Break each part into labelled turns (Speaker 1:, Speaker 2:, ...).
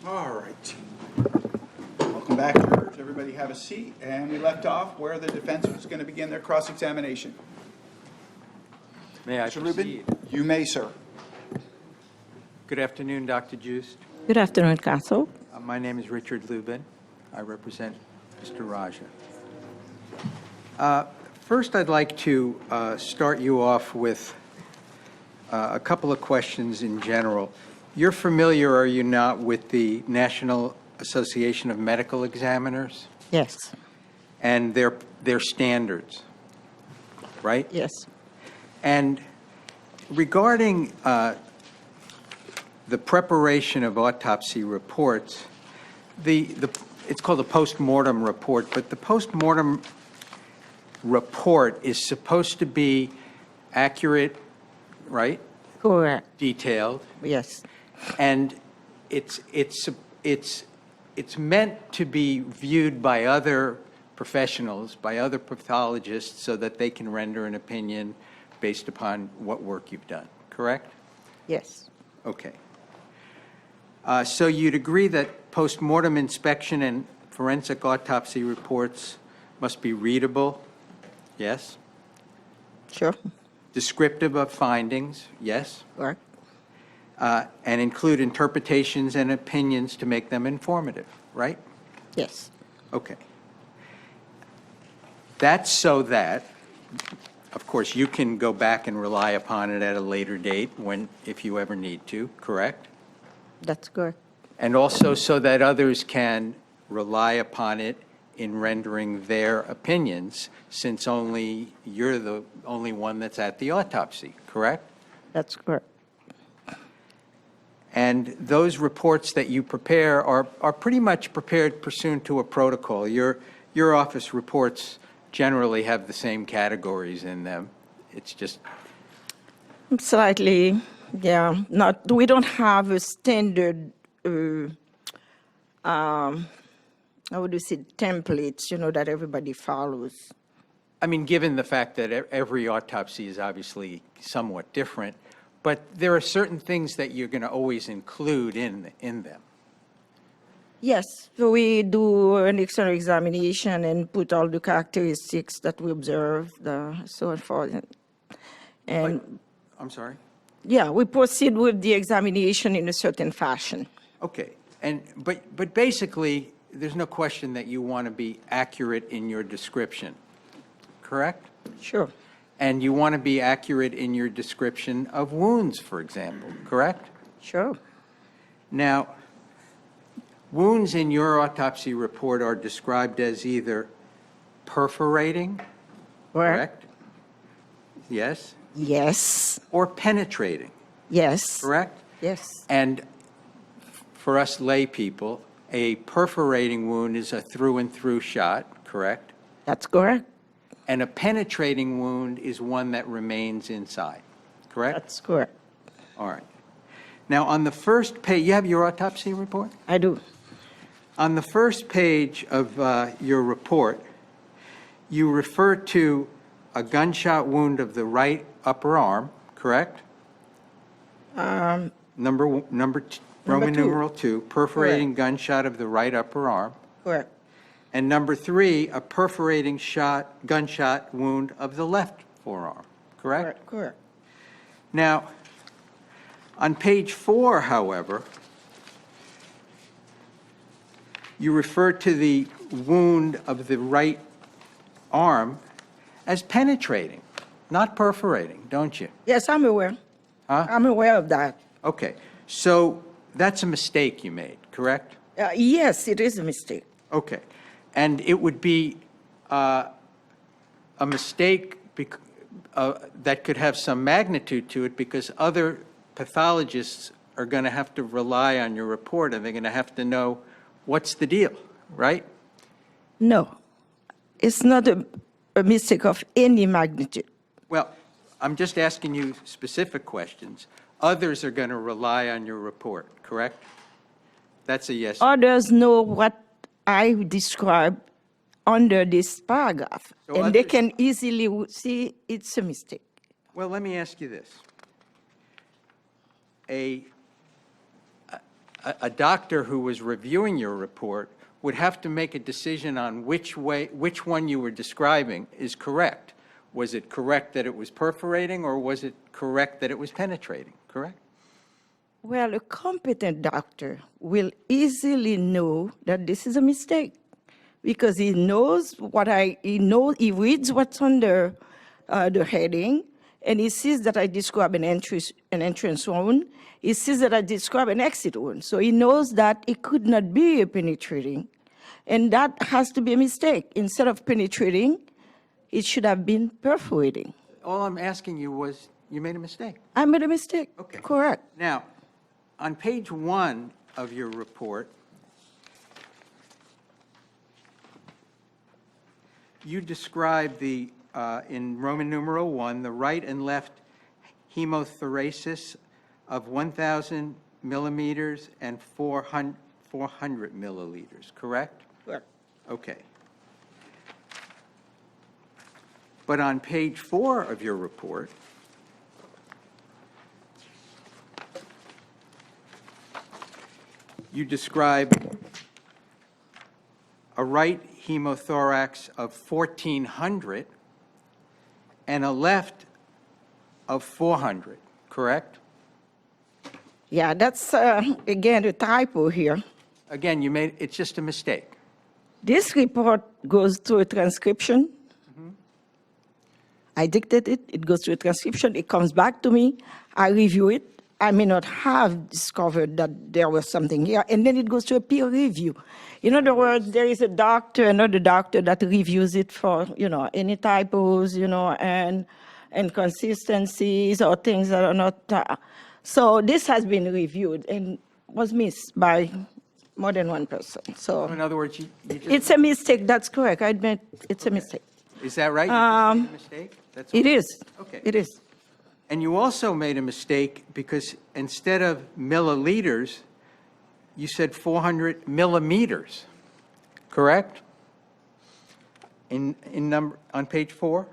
Speaker 1: All right. Welcome back, jurors. Everybody have a seat. And we left off where the defense was going to begin their cross-examination.
Speaker 2: May I
Speaker 1: Mr.
Speaker 2: proceed?
Speaker 1: Lubin? You may, sir.
Speaker 2: Good afternoon, Dr. Juste.
Speaker 3: Good afternoon, Counsel.
Speaker 2: My name is Richard Lubin. I represent Mr. Raja. First, I'd like to start you off with a couple of questions in general. You're familiar, are you not, with the National Association of Medical Examiners
Speaker 3: Yes.
Speaker 2: and their standards, right?
Speaker 3: Yes.
Speaker 2: And regarding the preparation of autopsy reports, it's called a post-mortem report, but the post-mortem report is supposed to be accurate, right?
Speaker 3: Correct.
Speaker 2: Detailed,
Speaker 3: Yes.
Speaker 2: and it's meant to be viewed by other professionals, by other pathologists, so that they can render an opinion based upon what work you've done, correct?
Speaker 3: Yes.
Speaker 2: Okay. So you'd agree that post-mortem inspection and forensic autopsy reports must be readable? Yes.
Speaker 3: Sure.
Speaker 2: Descriptive of findings? Yes.
Speaker 3: Correct.
Speaker 2: And include interpretations and opinions to make them informative, right?
Speaker 3: Yes.
Speaker 2: Okay. That's so that, of course, you can go back and rely upon it at a later date if you ever need to, correct?
Speaker 3: That's correct.
Speaker 2: And also so that others can rely upon it in rendering their opinions, since you're the only one that's at the autopsy, correct?
Speaker 3: That's correct.
Speaker 2: And those reports that you prepare are pretty much prepared pursuant to a protocol. Your office reports generally have the same categories in them. It's just...
Speaker 3: Slightly, yeah. We don't have a standard, how would you say, templates, that everybody follows.
Speaker 2: I mean, given the fact that every autopsy is obviously somewhat different, but there are certain things that you're going to always include in them.
Speaker 3: Yes. So we do an external examination and put all the characteristics that we observed, so on forth. And
Speaker 2: I'm sorry?
Speaker 3: yeah, we proceed with the examination in a certain fashion.
Speaker 2: Okay. But basically, there's no question that you want to be accurate in your description, correct?
Speaker 3: Sure.
Speaker 2: And you want to be accurate in your description of wounds, for example, correct?
Speaker 3: Sure.
Speaker 2: Now, wounds in your autopsy report are described as either perforating, correct? Yes?
Speaker 3: Yes.
Speaker 2: Or penetrating,
Speaker 3: Yes.
Speaker 2: correct?
Speaker 3: Yes.
Speaker 2: And for us lay people, a perforating wound is a through-and-through shot, correct?
Speaker 3: That's correct.
Speaker 2: And a penetrating wound is one that remains inside, correct?
Speaker 3: That's correct.
Speaker 2: All right. Now, on the first page, you have your autopsy report?
Speaker 3: I do.
Speaker 2: On the first page of your report, you refer to a gunshot wound of the right upper arm, correct? Roman
Speaker 3: two.
Speaker 2: numeral 2, perforating gunshot of the right upper arm.
Speaker 3: Correct.
Speaker 2: And number 3, a perforating gunshot wound of the left forearm, correct?
Speaker 3: Correct.
Speaker 2: Now, on page 4, however, you refer to the wound of the right arm as penetrating, not perforating, don't you?
Speaker 3: Yes, I'm aware.
Speaker 2: Huh?
Speaker 3: I'm aware of that.
Speaker 2: Okay, so that's a mistake you made, correct?
Speaker 3: Yes, it is a mistake.
Speaker 2: Okay, and it would be a mistake that could have some magnitude to it, because other pathologists are going to have to rely on your report, and they're going to have to know what's the deal, right?
Speaker 3: No, it's not a mistake of any magnitude.
Speaker 2: Well, I'm just asking you specific questions. Others are going to rely on your report, correct? That's a yes.
Speaker 3: Others know what I describe under this paragraph,
Speaker 2: So
Speaker 3: and they
Speaker 2: others-
Speaker 3: can easily see it's a mistake.
Speaker 2: Well, let me ask you this. A a doctor who was reviewing your report would have to make a decision on which one you were describing is correct. Was it correct that it was perforating, or was it correct that it was penetrating, correct?
Speaker 3: Well, a competent doctor will easily know that this is a mistake because he knows he reads what's under the heading, and he sees that I describe an entrance wound. He sees that I describe an exit wound. So he knows that it could not be a penetrating, and that has to be a mistake. Instead of penetrating, it should have been perforating.
Speaker 2: All I'm asking you was, you made a mistake.
Speaker 3: I made a mistake.
Speaker 2: Okay.
Speaker 3: Correct.
Speaker 2: Now, on page 1 of your report, you describe in Roman numeral 1, the right and left hemothoracis of 1,000 millimeters and 400 milliliters, correct?
Speaker 3: Correct.
Speaker 2: Okay. But on page 4 of your report, you describe a right hemothorax of 1,400 and a left of 400, correct?
Speaker 3: Yeah, that's, again, a typo here.
Speaker 2: Again, it's just a mistake.
Speaker 3: This report goes through a transcription. I dictate it, it goes through a transcription, it comes back to me, I review it. I may not have discovered that there was something here, and then it goes to a peer review. In other words, there is another doctor that reviews it for, any typos, and inconsistencies or things that are not. So this has been reviewed and was missed by more than one person. So
Speaker 2: In other words, you just,
Speaker 3: it's a mistake. That's correct. I admit it's a mistake.
Speaker 2: is that right? You just made a mistake? That's all?
Speaker 3: It is.
Speaker 2: Okay.
Speaker 3: It is.
Speaker 2: And you also made a mistake because instead of milliliters, you said 400 millimeters, correct? In number, on page 4?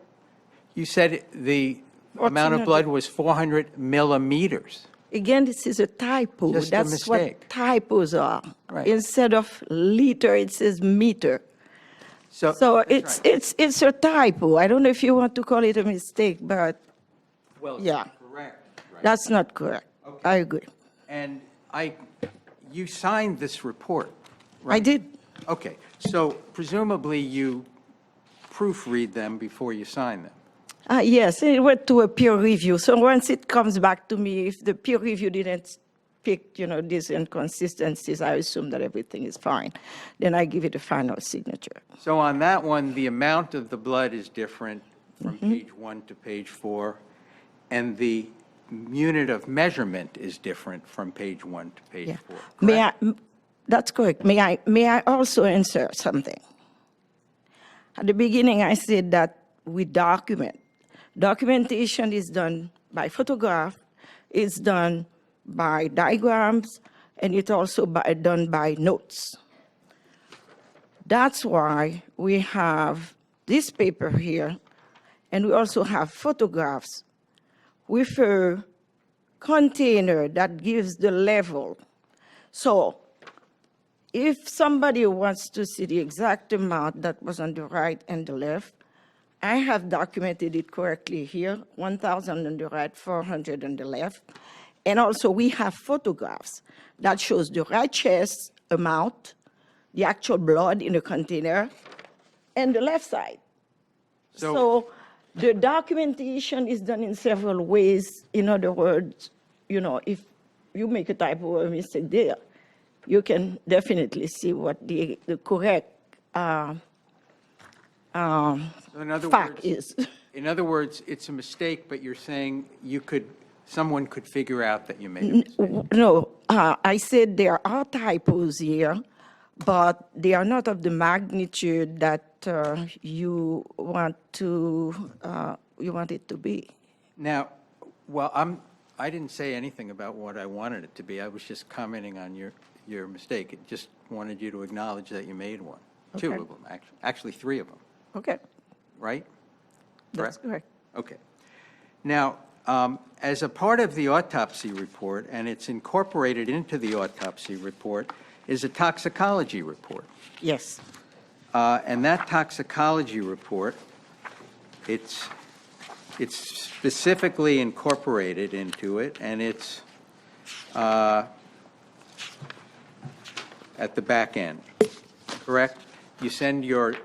Speaker 2: You said the amount of blood was 400 millimeters.
Speaker 3: Again, this is a typo.
Speaker 2: Just a
Speaker 3: That's
Speaker 2: mistake.
Speaker 3: what typos are.
Speaker 2: Right.
Speaker 3: Instead of liter, it says meter. So
Speaker 2: that's
Speaker 3: it's a typo. I don't know if you want to call it a mistake, but
Speaker 2: well,
Speaker 3: yeah.
Speaker 2: correct. Right.
Speaker 3: That's not correct.
Speaker 2: Okay.
Speaker 3: I agree.
Speaker 2: And you signed this report,
Speaker 3: I
Speaker 2: right?
Speaker 3: did.
Speaker 2: Okay, so presumably you proofread them before you sign them.
Speaker 3: Yes, it went to a peer review. So once it comes back to me, if the peer review didn't pick, these inconsistencies, I assume that everything is fine. Then I give it a final signature.
Speaker 2: So on that one, the amount of the blood is different from page 1 to page 4, and the unit of measurement is different from page 1 to page
Speaker 3: Yeah.
Speaker 2: 4.
Speaker 3: May
Speaker 2: correct?
Speaker 3: that's correct. May I also insert something? At the beginning, I said that we document. Documentation is done by photograph, it's done by diagrams, and it's also done by notes. That's why we have this paper here, and we also have photographs with a container that gives the level. So if somebody wants to see the exact amount that was on the right and the left, I have documented it correctly here, 1,000 on the right, 400 on the left. And also we have photographs that shows the right chest amount, the actual blood in the container, and the left side. So the documentation is done in several ways. In other words, if you make a typo or a mistake there, you can definitely see what the correct fact is.
Speaker 2: In other words, it's a mistake, but you're saying someone could figure out that you made a mistake.
Speaker 3: No, I said there are typos here, but they are not of the magnitude that you want it to be.
Speaker 2: Now, I didn't say anything about what I wanted it to be. I was just commenting on your mistake. I just wanted you to acknowledge that you made one.
Speaker 3: Okay.
Speaker 2: 2 of them, actually 3 of them,
Speaker 3: Okay,
Speaker 2: right?
Speaker 3: that's correct.
Speaker 2: Okay. Now, as a part of the autopsy report, and it's incorporated into the autopsy report, is a toxicology report.
Speaker 3: Yes.
Speaker 2: And that toxicology report, it's specifically incorporated into it, and it's at the back end, correct? You send your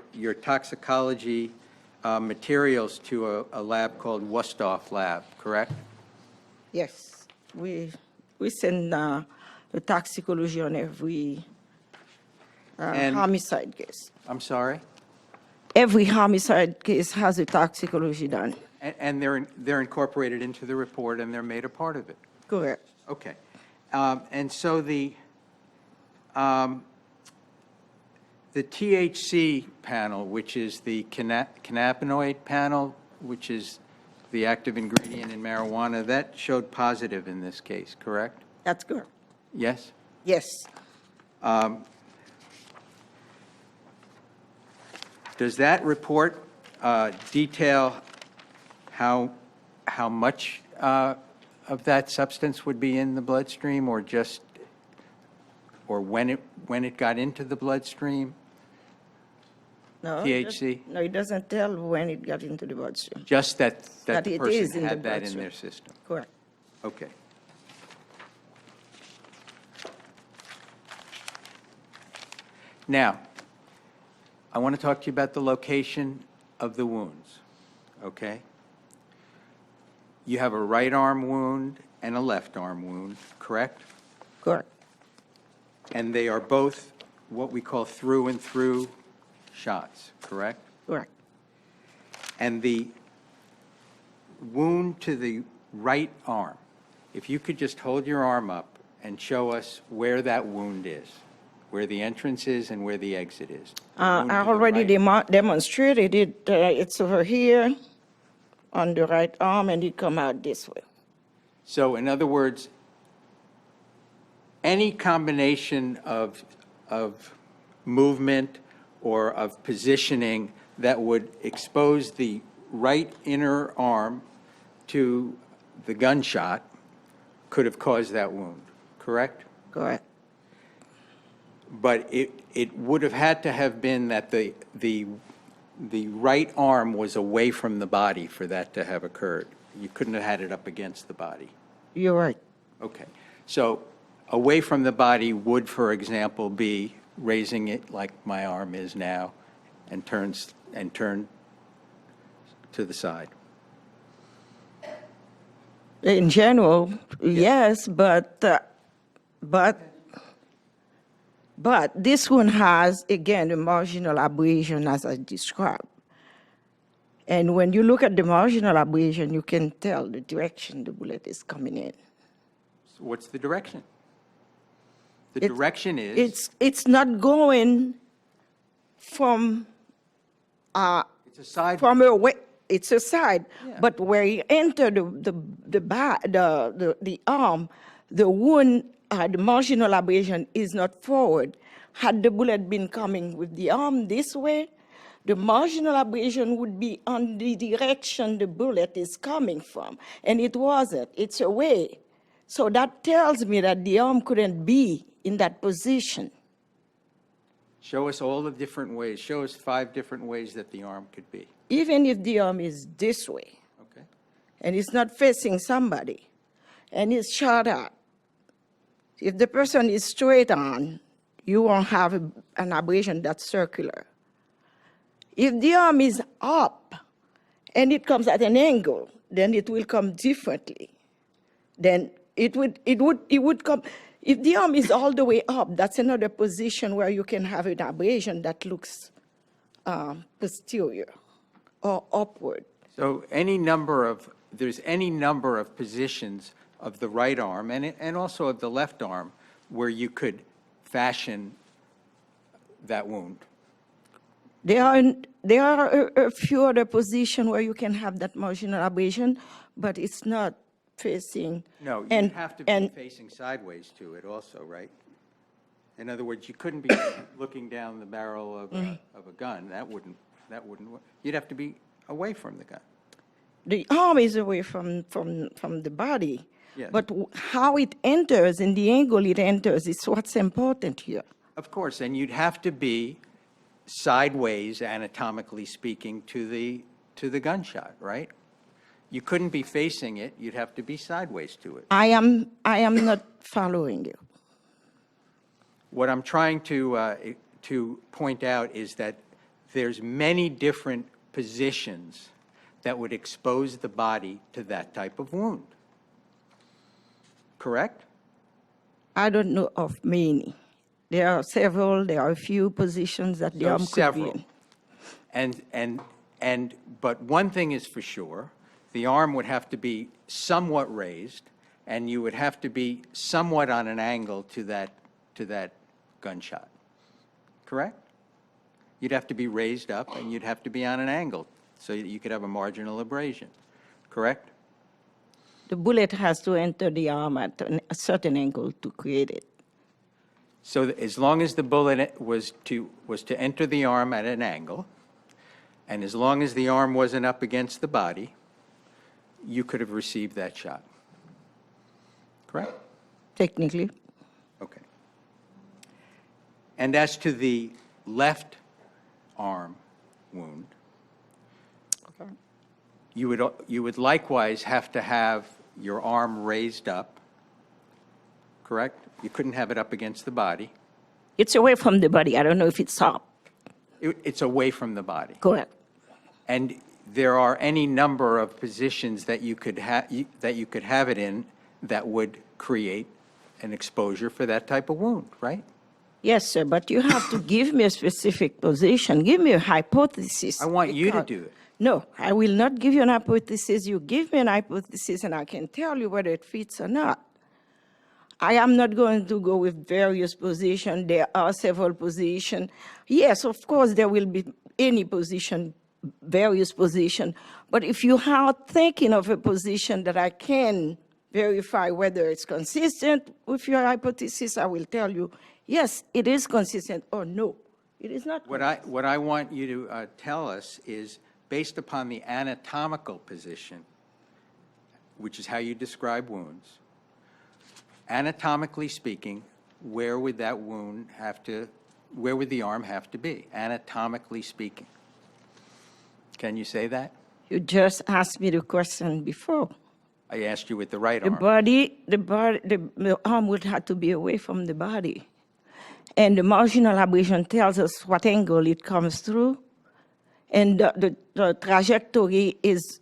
Speaker 2: toxicology materials to a lab called Wusthof Lab, correct?
Speaker 3: Yes. We send the toxicology on every
Speaker 2: And-
Speaker 3: homicide case.
Speaker 2: I'm sorry?
Speaker 3: Every homicide case has a toxicology done.
Speaker 2: And they're incorporated into the report, and they're made a part of it.
Speaker 3: Correct.
Speaker 2: Okay. And so the THC panel, which is the cannabinoid panel, which is the active ingredient in marijuana, that showed positive in this case, correct?
Speaker 3: That's correct.
Speaker 2: Yes?
Speaker 3: Yes.
Speaker 2: Does that report detail how much of that substance would be in the bloodstream, or when it got into the bloodstream?
Speaker 3: No,
Speaker 2: THC?
Speaker 3: No, it doesn't tell when it got into the bloodstream.
Speaker 2: Just that
Speaker 3: That
Speaker 2: the
Speaker 3: it is
Speaker 2: person
Speaker 3: in the
Speaker 2: had that in
Speaker 3: bloodstream.
Speaker 2: their system?
Speaker 3: Correct.
Speaker 2: Okay. Now, I want to talk to you about the location of the wounds, okay? You have a right arm wound and a left arm wound, correct?
Speaker 3: Correct.
Speaker 2: And they are both what we call through and through shots, correct?
Speaker 3: Correct.
Speaker 2: And the wound to the right arm, if you could just hold your arm up and show us where that wound is, where the entrance is and where the exit is. The wound
Speaker 3: I
Speaker 2: to the
Speaker 3: already
Speaker 2: right.
Speaker 3: demonstrated it. It's over here on the right arm, and it come out this way.
Speaker 2: So in other words, any combination of movement or of positioning that would expose the right inner arm to the gunshot could have caused that wound, correct?
Speaker 3: Correct.
Speaker 2: But it would have had to have been that the right arm was away from the body for that to have occurred. You couldn't have had it up against the body.
Speaker 3: You're right.
Speaker 2: Okay. So away from the body would, for example, be raising it like my arm is now and turn to the side.
Speaker 3: In general, yes, but this one has, again, a marginal abrasion as I described. And when you look at the marginal abrasion, you can tell the direction the bullet is coming in.
Speaker 2: So what's the direction? The
Speaker 3: It's-
Speaker 2: direction is,
Speaker 3: It's not going from
Speaker 2: it's a side.
Speaker 3: from a way. It's a side,
Speaker 2: Yeah.
Speaker 3: but where you enter the arm, the wound, the marginal abrasion is not forward. Had the bullet been coming with the arm this way, the marginal abrasion would be on the direction the bullet is coming from, and it wasn't. It's away. So that tells me that the arm couldn't be in that position.
Speaker 2: Show us all the different ways. Show us 5 different ways that the arm could be.
Speaker 3: Even if the arm is this way,
Speaker 2: Okay.
Speaker 3: and it's not facing somebody, and it's shot at, if the person is straight on, you won't have an abrasion that's circular. If the arm is up and it comes at an angle, then it will come differently. Then it would come. If the arm is all the way up, that's another position where you can have an abrasion that looks posterior or upward.
Speaker 2: So there's any number of positions of the right arm and also of the left arm where you could fashion that wound.
Speaker 3: There are a few other positions where you can have that marginal abrasion, but it's not facing.
Speaker 2: No, you
Speaker 3: and-
Speaker 2: have to be
Speaker 3: and-
Speaker 2: facing sideways to it also, right? In other words, you couldn't be looking down the barrel of a gun. That wouldn't work. You'd have to be away from the gun.
Speaker 3: the arm is away from the body.
Speaker 2: Yes.
Speaker 3: But how it enters and the angle it enters is what's important here.
Speaker 2: Of course, and you'd have to be sideways, anatomically speaking, to the gunshot, right? You couldn't be facing it, you'd have to be sideways to it.
Speaker 3: I am not following you.
Speaker 2: What I'm trying to point out is that there's many different positions that would expose the body to that type of wound. Correct?
Speaker 3: I don't know of many. There are several, there are a few positions that the
Speaker 2: So
Speaker 3: arm could be
Speaker 2: several.
Speaker 3: in.
Speaker 2: But one thing is for sure, the arm would have to be somewhat raised, and you would have to be somewhat on an angle to that gunshot. Correct? You'd have to be raised up, and you'd have to be on an angle so that you could have a marginal abrasion. Correct?
Speaker 3: The bullet has to enter the arm at a certain angle to create it.
Speaker 2: So as long as the bullet was to enter the arm at an angle, and as long as the arm wasn't up against the body, you could have received that shot. Correct?
Speaker 3: Technically,
Speaker 2: Okay. And as to the left arm wound, you would likewise have to have your arm raised up, correct? You couldn't have it up against the body.
Speaker 3: it's away from the body. I don't know if it's up.
Speaker 2: It's away from the body.
Speaker 3: Correct.
Speaker 2: And there are any number of positions that you could have it in that would create an exposure for that type of wound, right?
Speaker 3: Yes, sir, but you have to give me a specific position. Give me a hypothesis.
Speaker 2: I want you to
Speaker 3: Because-
Speaker 2: do it.
Speaker 3: No, I will not give you an hypothesis. You give me an hypothesis, and I can tell you whether it fits or not. I am not going to go with various positions. There are several positions. Yes, of course, there will be any position, various positions. But if you are thinking of a position that I can verify whether it's consistent with your hypothesis, I will tell you, yes, it is consistent, or no, it is not.
Speaker 2: What I want you to tell us is, based upon the anatomical position, which is how you describe wounds, anatomically speaking, where would the arm have to be, anatomically speaking? Can you say that?
Speaker 3: You just asked me the question before.
Speaker 2: I asked you with the right
Speaker 3: The
Speaker 2: arm.
Speaker 3: the arm would have to be away from the body. And the marginal abrasion tells us what angle it comes through. And the trajectory is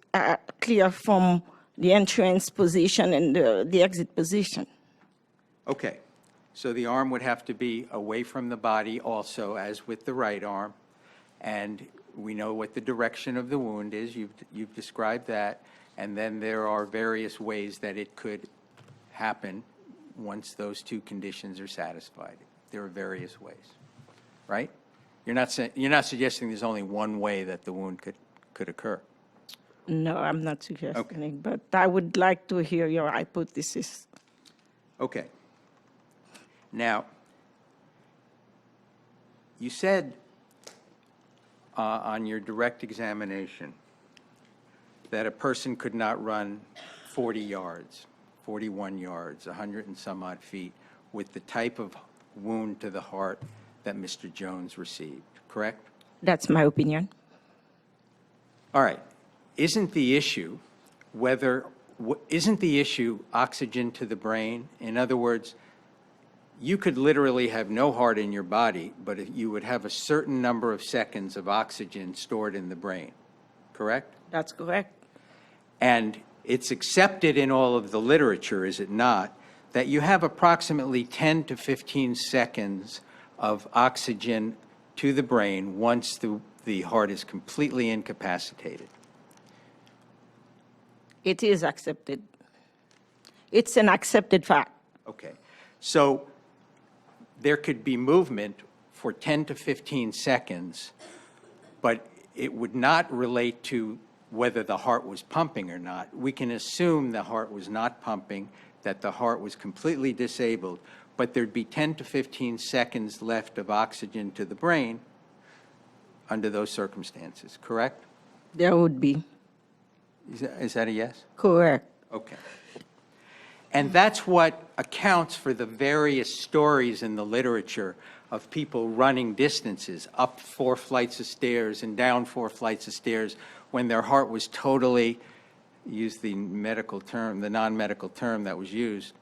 Speaker 3: clear from the entrance position and the exit position.
Speaker 2: Okay, so the arm would have to be away from the body also, as with the right arm, and we know what the direction of the wound is. You've described that, and then there are various ways that it could happen once those two conditions are satisfied. There are various ways, right? You're not suggesting there's only one way that the wound could occur.
Speaker 3: No, I'm not suggesting it, but I would like to hear your hypothesis.
Speaker 2: Okay. Now, you said on your direct examination that a person could not run 40 yards, 41 yards, 100 and some odd feet with the type of wound to the heart that Mr. Jones received, correct?
Speaker 3: That's my opinion.
Speaker 2: All right. Isn't the issue oxygen to the brain? In other words, you could literally have no heart in your body, but you would have a certain number of seconds of oxygen stored in the brain, correct?
Speaker 3: That's correct.
Speaker 2: And it's accepted in all of the literature, is it not, that you have approximately 10 to 15 seconds of oxygen to the brain once the heart is completely incapacitated.
Speaker 3: It is accepted. It's an accepted fact.
Speaker 2: Okay. So there could be movement for 10 to 15 seconds, but it would not relate to whether the heart was pumping or not. We can assume the heart was not pumping, that the heart was completely disabled, but there'd be 10 to 15 seconds left of oxygen to the brain under those circumstances, correct?
Speaker 3: There would be.
Speaker 2: Is that a yes?
Speaker 3: Correct.
Speaker 2: Okay. And that's what accounts for the various stories in the literature of people running distances, up 4 flights of stairs and down 4 flights of stairs, when their heart was totally, use the medical term, the non-medical term that was used,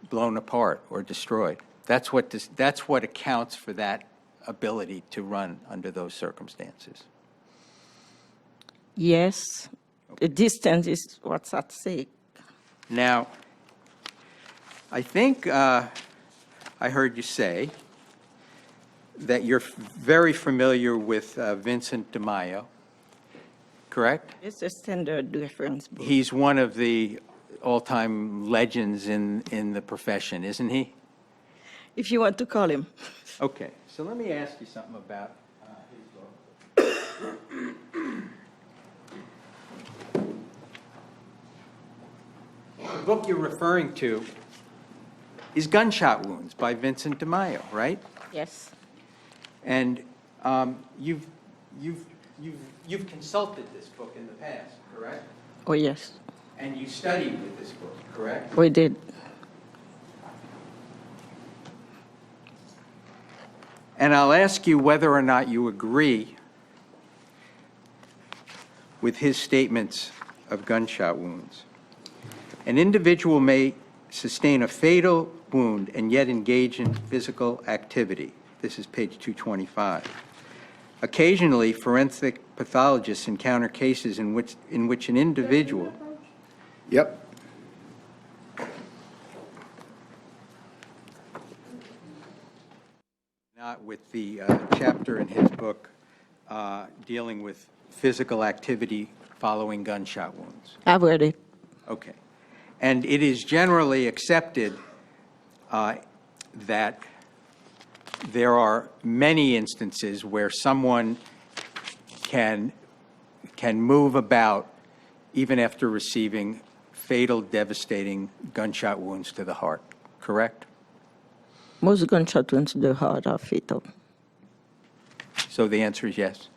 Speaker 2: blown apart or destroyed. That's what accounts for that ability to run under those circumstances.
Speaker 3: Yes, the distance is what's at stake.
Speaker 2: Now, I think I heard you say that you're very familiar with Vincent de Mayo, correct?
Speaker 3: It's a standard reference book.
Speaker 2: He's one of the all-time legends in the profession, isn't he?
Speaker 3: If you want to call him.
Speaker 2: Okay, so let me ask you something about his book. The book you're referring to is Gunshot Wounds by Vincent de Mayo, right?
Speaker 3: Yes.
Speaker 2: And you've consulted this book in the past, correct?
Speaker 3: Oh, yes,
Speaker 2: And you studied with this book, correct?
Speaker 3: we did.
Speaker 2: And I'll ask you whether or not you agree with his statements of gunshot wounds. An individual may sustain a fatal wound and yet engage in physical activity. This is page 225. Occasionally, forensic pathologists encounter cases in which an individual
Speaker 1: Yep.
Speaker 2: not with the chapter in his book dealing with physical activity following gunshot wounds.
Speaker 3: I've read it.
Speaker 2: Okay. And it is generally accepted that there are many instances where someone can move about even after receiving fatal, devastating gunshot wounds to the heart, correct?
Speaker 3: Most gunshot wounds to the heart are fatal.
Speaker 2: So the answer is yes.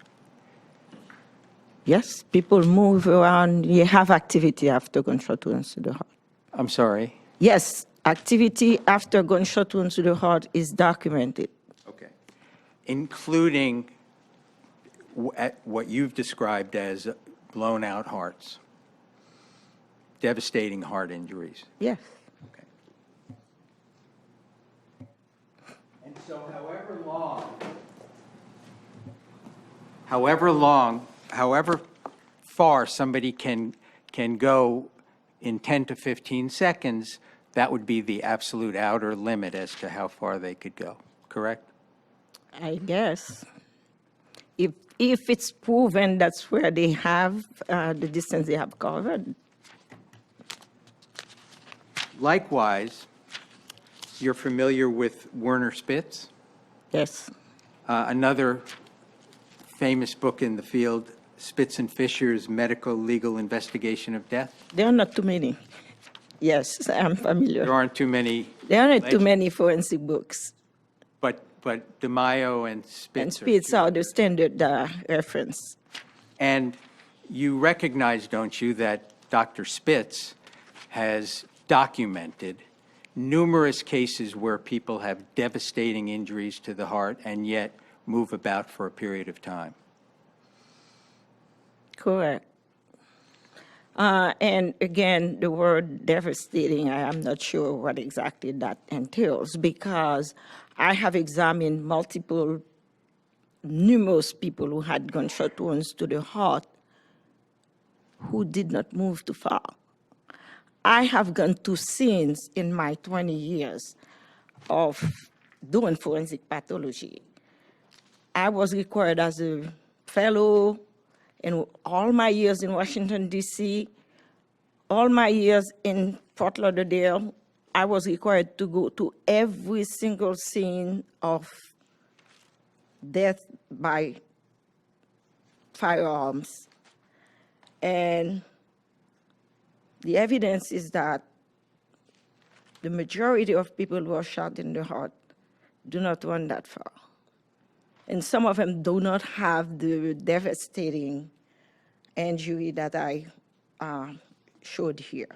Speaker 3: Yes, people move around. You have activity after gunshot wounds to the heart.
Speaker 2: I'm sorry.
Speaker 3: Yes, activity after gunshot wounds to the heart is documented.
Speaker 2: Okay. Including what you've described as blown out hearts, devastating heart injuries.
Speaker 3: Yes.
Speaker 2: Okay. And so however far somebody can go in 10 to 15 seconds, that would be the absolute outer limit as to how far they could go, correct?
Speaker 3: I guess. If it's proven that's where they have the distance they have covered.
Speaker 2: Likewise, you're familiar with Werner Spitz,
Speaker 3: Yes.
Speaker 2: another famous book in the field, Spitz and Fisher's Medical Legal Investigation of Death.
Speaker 3: There are not too many. Yes, I'm familiar.
Speaker 2: There aren't too many.
Speaker 3: There are not too
Speaker 2: legends,
Speaker 3: many forensic books.
Speaker 2: But De Mayo and Spitz
Speaker 3: And Spitz are the standard reference.
Speaker 2: And you recognize, don't you, that Dr. Spitz has documented numerous cases where people have devastating injuries to the heart and yet move about for a period of time.
Speaker 3: Correct. And again, the word devastating, I am not sure what exactly that entails, because I have examined numerous people who had gunshot wounds to the heart who did not move too far. I have gone to scenes in my 20 years of doing forensic pathology. I was required as a fellow in all my years in Washington, D.C., all my years in Fort Lauderdale. I was required to go to every single scene of death by firearms. And the evidence is that the majority of people who are shot in the heart do not run that far. And some of them do not have the devastating injury that I showed here.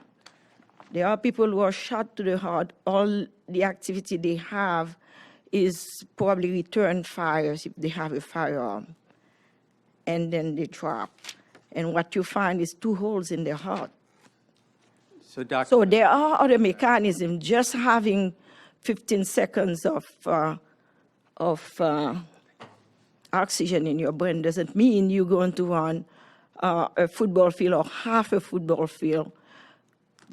Speaker 3: There are people who are shot to the heart. All the activity they have is probably return fires if they have a firearm. And then they drop. And what you find is 2 holes in their heart.
Speaker 2: So, Dr.
Speaker 3: So there are other mechanisms. Just having 15 seconds of oxygen in your brain doesn't mean you're going to run a football field or half a football field,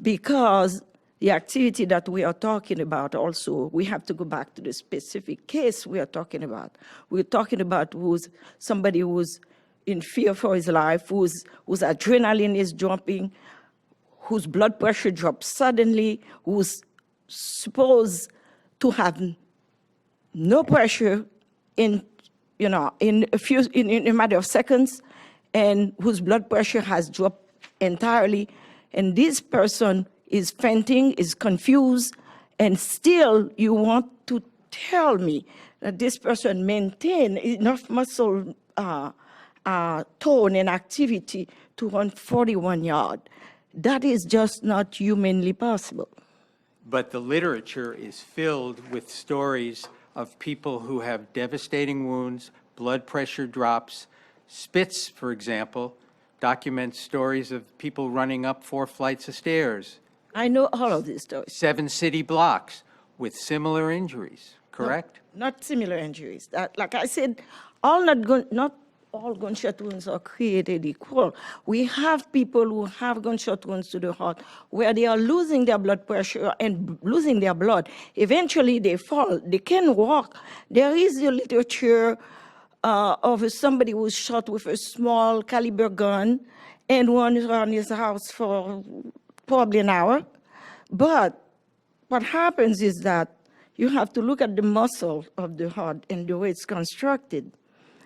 Speaker 3: because the activity that we are talking about also, we have to go back to the specific case we are talking about. We're talking about somebody who's in fear for his life, whose adrenaline is jumping, whose blood pressure drops suddenly, who's supposed to have no pressure in a matter of seconds, and whose blood pressure has dropped entirely. And this person is fainting, is confused, and still you want to tell me that this person maintained enough muscle tone and activity to run 41 yards. That is just not humanly possible.
Speaker 2: But the literature is filled with stories of people who have devastating wounds, blood pressure drops. Spitz, for example, documents stories of people running up 4 flights of stairs.
Speaker 3: I know all of these stories.
Speaker 2: 7 city blocks with similar injuries, correct?
Speaker 3: Not similar injuries. Like I said, not all gunshot wounds are created equal. We have people who have gunshot wounds to the heart where they are losing their blood pressure and losing their blood. Eventually they fall. They can walk. There is a literature of somebody who was shot with a small caliber gun and runs around his house for probably an hour. But what happens is that you have to look at the muscle of the heart and the way it's constructed.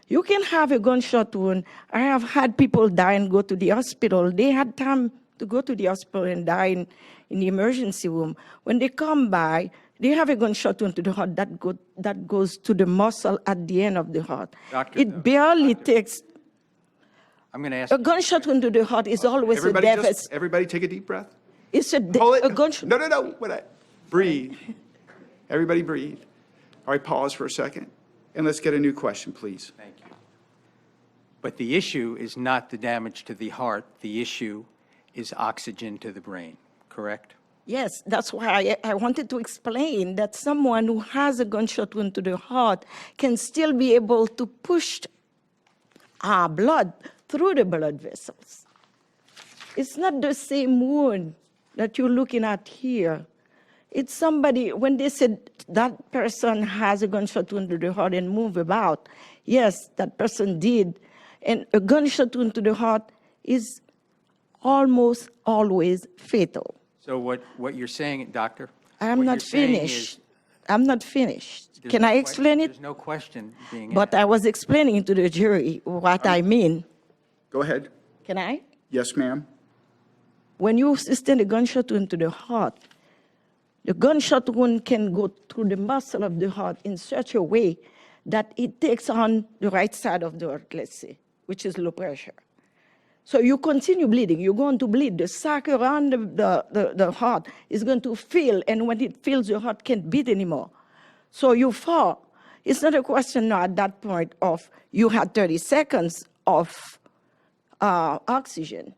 Speaker 3: You can have a gunshot wound. I have had people die and go to the hospital. They had time to go to the hospital and die in the emergency room. When they come by, they have a gunshot wound to the heart that goes to the muscle at the end of the heart. It barely takes.
Speaker 2: I'm going to ask.
Speaker 3: A gunshot wound to the heart is always a deficit.
Speaker 1: Everybody take a deep breath.
Speaker 3: It's a gunshot.
Speaker 1: No. Breathe. Everybody breathe. All right, pause for a second. And let's get a new question, please.
Speaker 2: Thank you. But the issue is not the damage to the heart. The issue is oxygen to the brain, correct?
Speaker 3: Yes, that's why I wanted to explain that someone who has a gunshot wound to the heart can still be able to push blood through the blood vessels. It's not the same wound that you're looking at here. It's somebody, when they said that person has a gunshot wound to the heart and move about, yes, that person did. And a gunshot wound to the heart is almost always fatal.
Speaker 2: So what you're saying, doctor?
Speaker 3: I'm not finished. I'm not finished. Can I explain it?
Speaker 2: There's no question being
Speaker 3: But
Speaker 2: asked.
Speaker 3: I was explaining to the jury what I mean.
Speaker 1: Go ahead.
Speaker 3: Can I?
Speaker 1: Yes, ma'am.
Speaker 3: When you sustain a gunshot wound to the heart, the gunshot wound can go through the muscle of the heart in such a way that it takes on the right side of the heart, let's say, which is low pressure. So you continue bleeding. You're going to bleed. The sac around the heart is going to fill, and when it fills, your heart can't beat anymore. So you fall. It's not a question now at that point of you had 30 seconds of oxygen.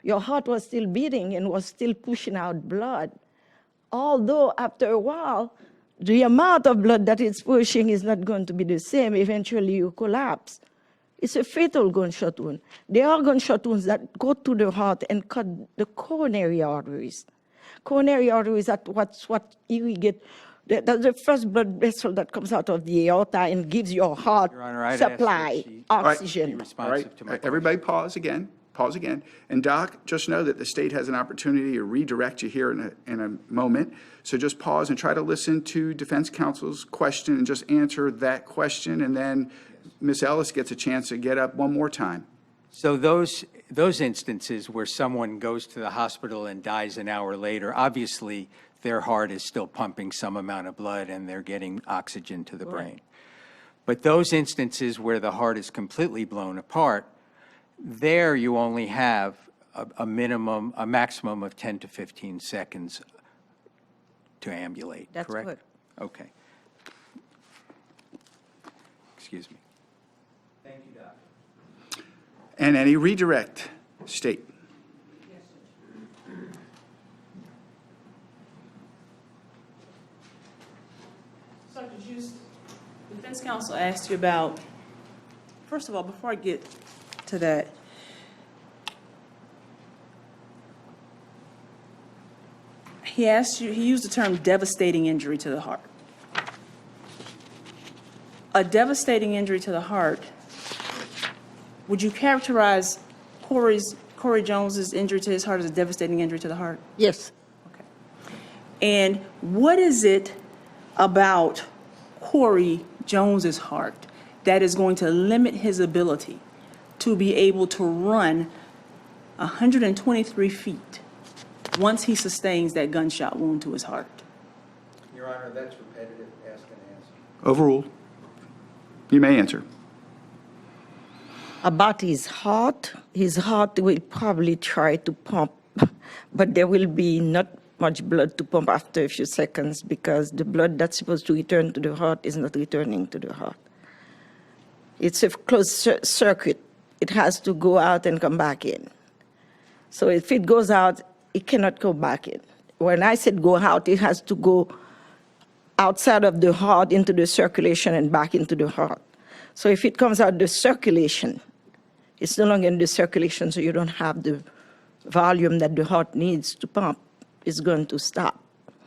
Speaker 3: Your heart was still beating and was still pushing out blood. Although after a while, the amount of blood that it's pushing is not going to be the same. Eventually you collapse. It's a fatal gunshot wound. There are gunshot wounds that go to the heart and cut the coronary arteries. Coronary arteries, that's what irrigate. That's the first blood vessel that comes out of the aorta and gives your heart
Speaker 2: Your Honor, I'd ask
Speaker 3: supply
Speaker 2: that she-
Speaker 3: oxygen.
Speaker 2: Be
Speaker 1: All
Speaker 2: responsive
Speaker 1: right,
Speaker 2: to my question.
Speaker 1: everybody pause again. And Doc, just know that the state has an opportunity to redirect you here in a moment. So just pause and try to listen to defense counsel's question and just answer that question. And then Ms. Ellis gets a chance to get up one more time.
Speaker 2: So those instances where someone goes to the hospital and dies an hour later, obviously their heart is still pumping some amount of blood and they're getting oxygen to the brain. But those instances where the heart is completely blown apart, there you only have a maximum of 10 to 15 seconds to ambulate,
Speaker 3: That's
Speaker 2: correct?
Speaker 3: correct.
Speaker 2: Okay. Excuse me. Thank you, Doctor.
Speaker 1: And any redirect, state.
Speaker 4: Dr. Juste, defense counsel asked you about, first of all, before I get to that, he asked you, he used the term devastating injury to the heart. A devastating injury to the heart, would you characterize Corey Jones's injury to his heart as a devastating injury to the heart?
Speaker 3: Yes.
Speaker 4: Okay. And what is it about Corey Jones's heart that is going to limit his ability to be able to run 123 feet once he sustains that gunshot wound to his heart?
Speaker 2: Your Honor, that's repetitive, ask and answer.
Speaker 1: Overruled. You may answer.
Speaker 3: About his heart will probably try to pump, but there will be not much blood to pump after a few seconds because the blood that's supposed to return to the heart is not returning to the heart. It's a closed circuit. It has to go out and come back in. So if it goes out, it cannot go back in. When I said go out, it has to go outside of the heart into the circulation and back into the heart. So if it comes out the circulation, it's no longer in the circulation, so you don't have the volume that the heart needs to pump. It's going to stop.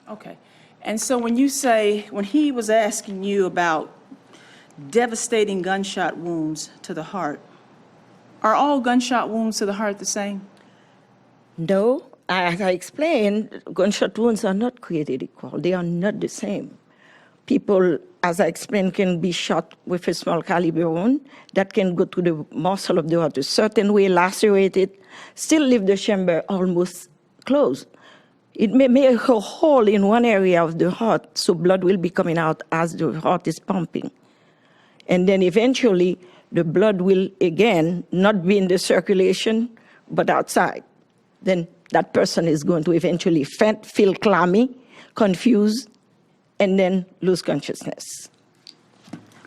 Speaker 4: Okay. And so when you say, when he was asking you about devastating gunshot wounds to the heart, are all gunshot wounds to the heart the same?
Speaker 3: No, as I explained, gunshot wounds are not created equal. They are not the same. People, as I explained, can be shot with a small caliber wound that can go to the muscle of the heart a certain way, lacerate it, still leave the chamber almost closed. It may make a hole in one area of the heart, so blood will be coming out as the heart is pumping. And then eventually, the blood will, again, not be in the circulation, but outside. Then that person is going to eventually feel clammy, confused, and then lose consciousness.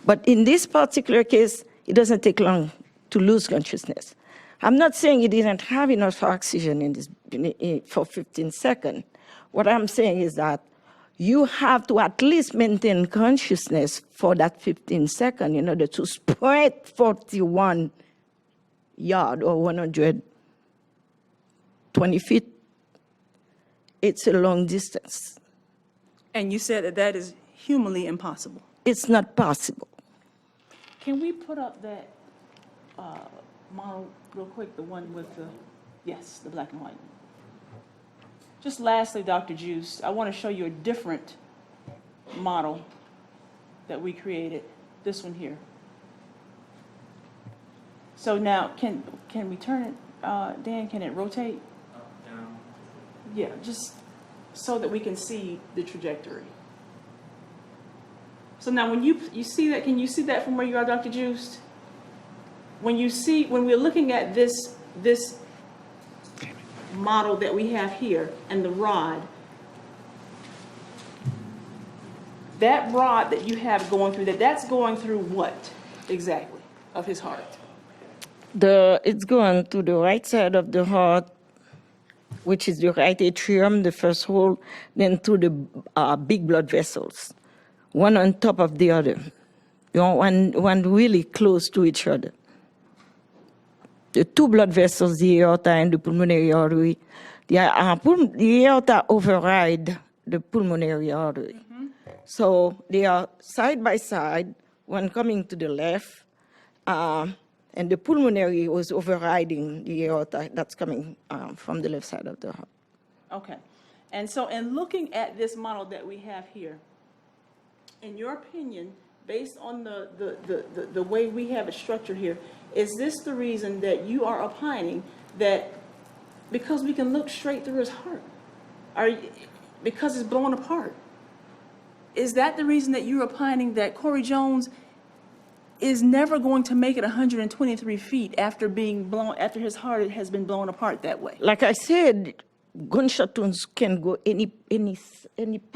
Speaker 3: But in this particular case, it doesn't take long to lose consciousness. I'm not saying he didn't have enough oxygen for 15 seconds. What I'm saying is that you have to at least maintain consciousness for that 15 seconds in order to sprint 41 yards or 120 feet. It's a long distance.
Speaker 4: And you said that that is humanly impossible.
Speaker 3: It's not possible.
Speaker 4: Can we put up that model real quick, the one with the, yes, the black and white. Just lastly, Dr. Juste, I want to show you a different model that we created, this one here. So now, can we turn it, Dan, can it rotate?
Speaker 5: Up, down.
Speaker 4: Yeah, just so that we can see the trajectory. So now when you see that, can you see that from where you are, Dr. Juste? When we're looking at this model that we have here and the rod, that rod that you have going through that's going through what exactly of his heart?
Speaker 3: It's going to the right side of the heart, which is the right atrium, the first hole, then to the big blood vessels, one on top of the other, one really close to each other. The two blood vessels, the aorta and the pulmonary artery, the aorta override the pulmonary artery. Mm-hmm. So they are side by side, one coming to the left, and the pulmonary was overriding the aorta that's coming from the left side of the heart.
Speaker 4: Okay. And so in looking at this model that we have here, in your opinion, based on the way we have it structured here, is this the reason that you are opining that because we can look straight through his heart, because it's blown apart, is that the reason that you're opining that Corey Jones is never going to make it 123 feet after being blown, after his heart has been blown apart that way.
Speaker 3: Like I said, gunshot wounds can go any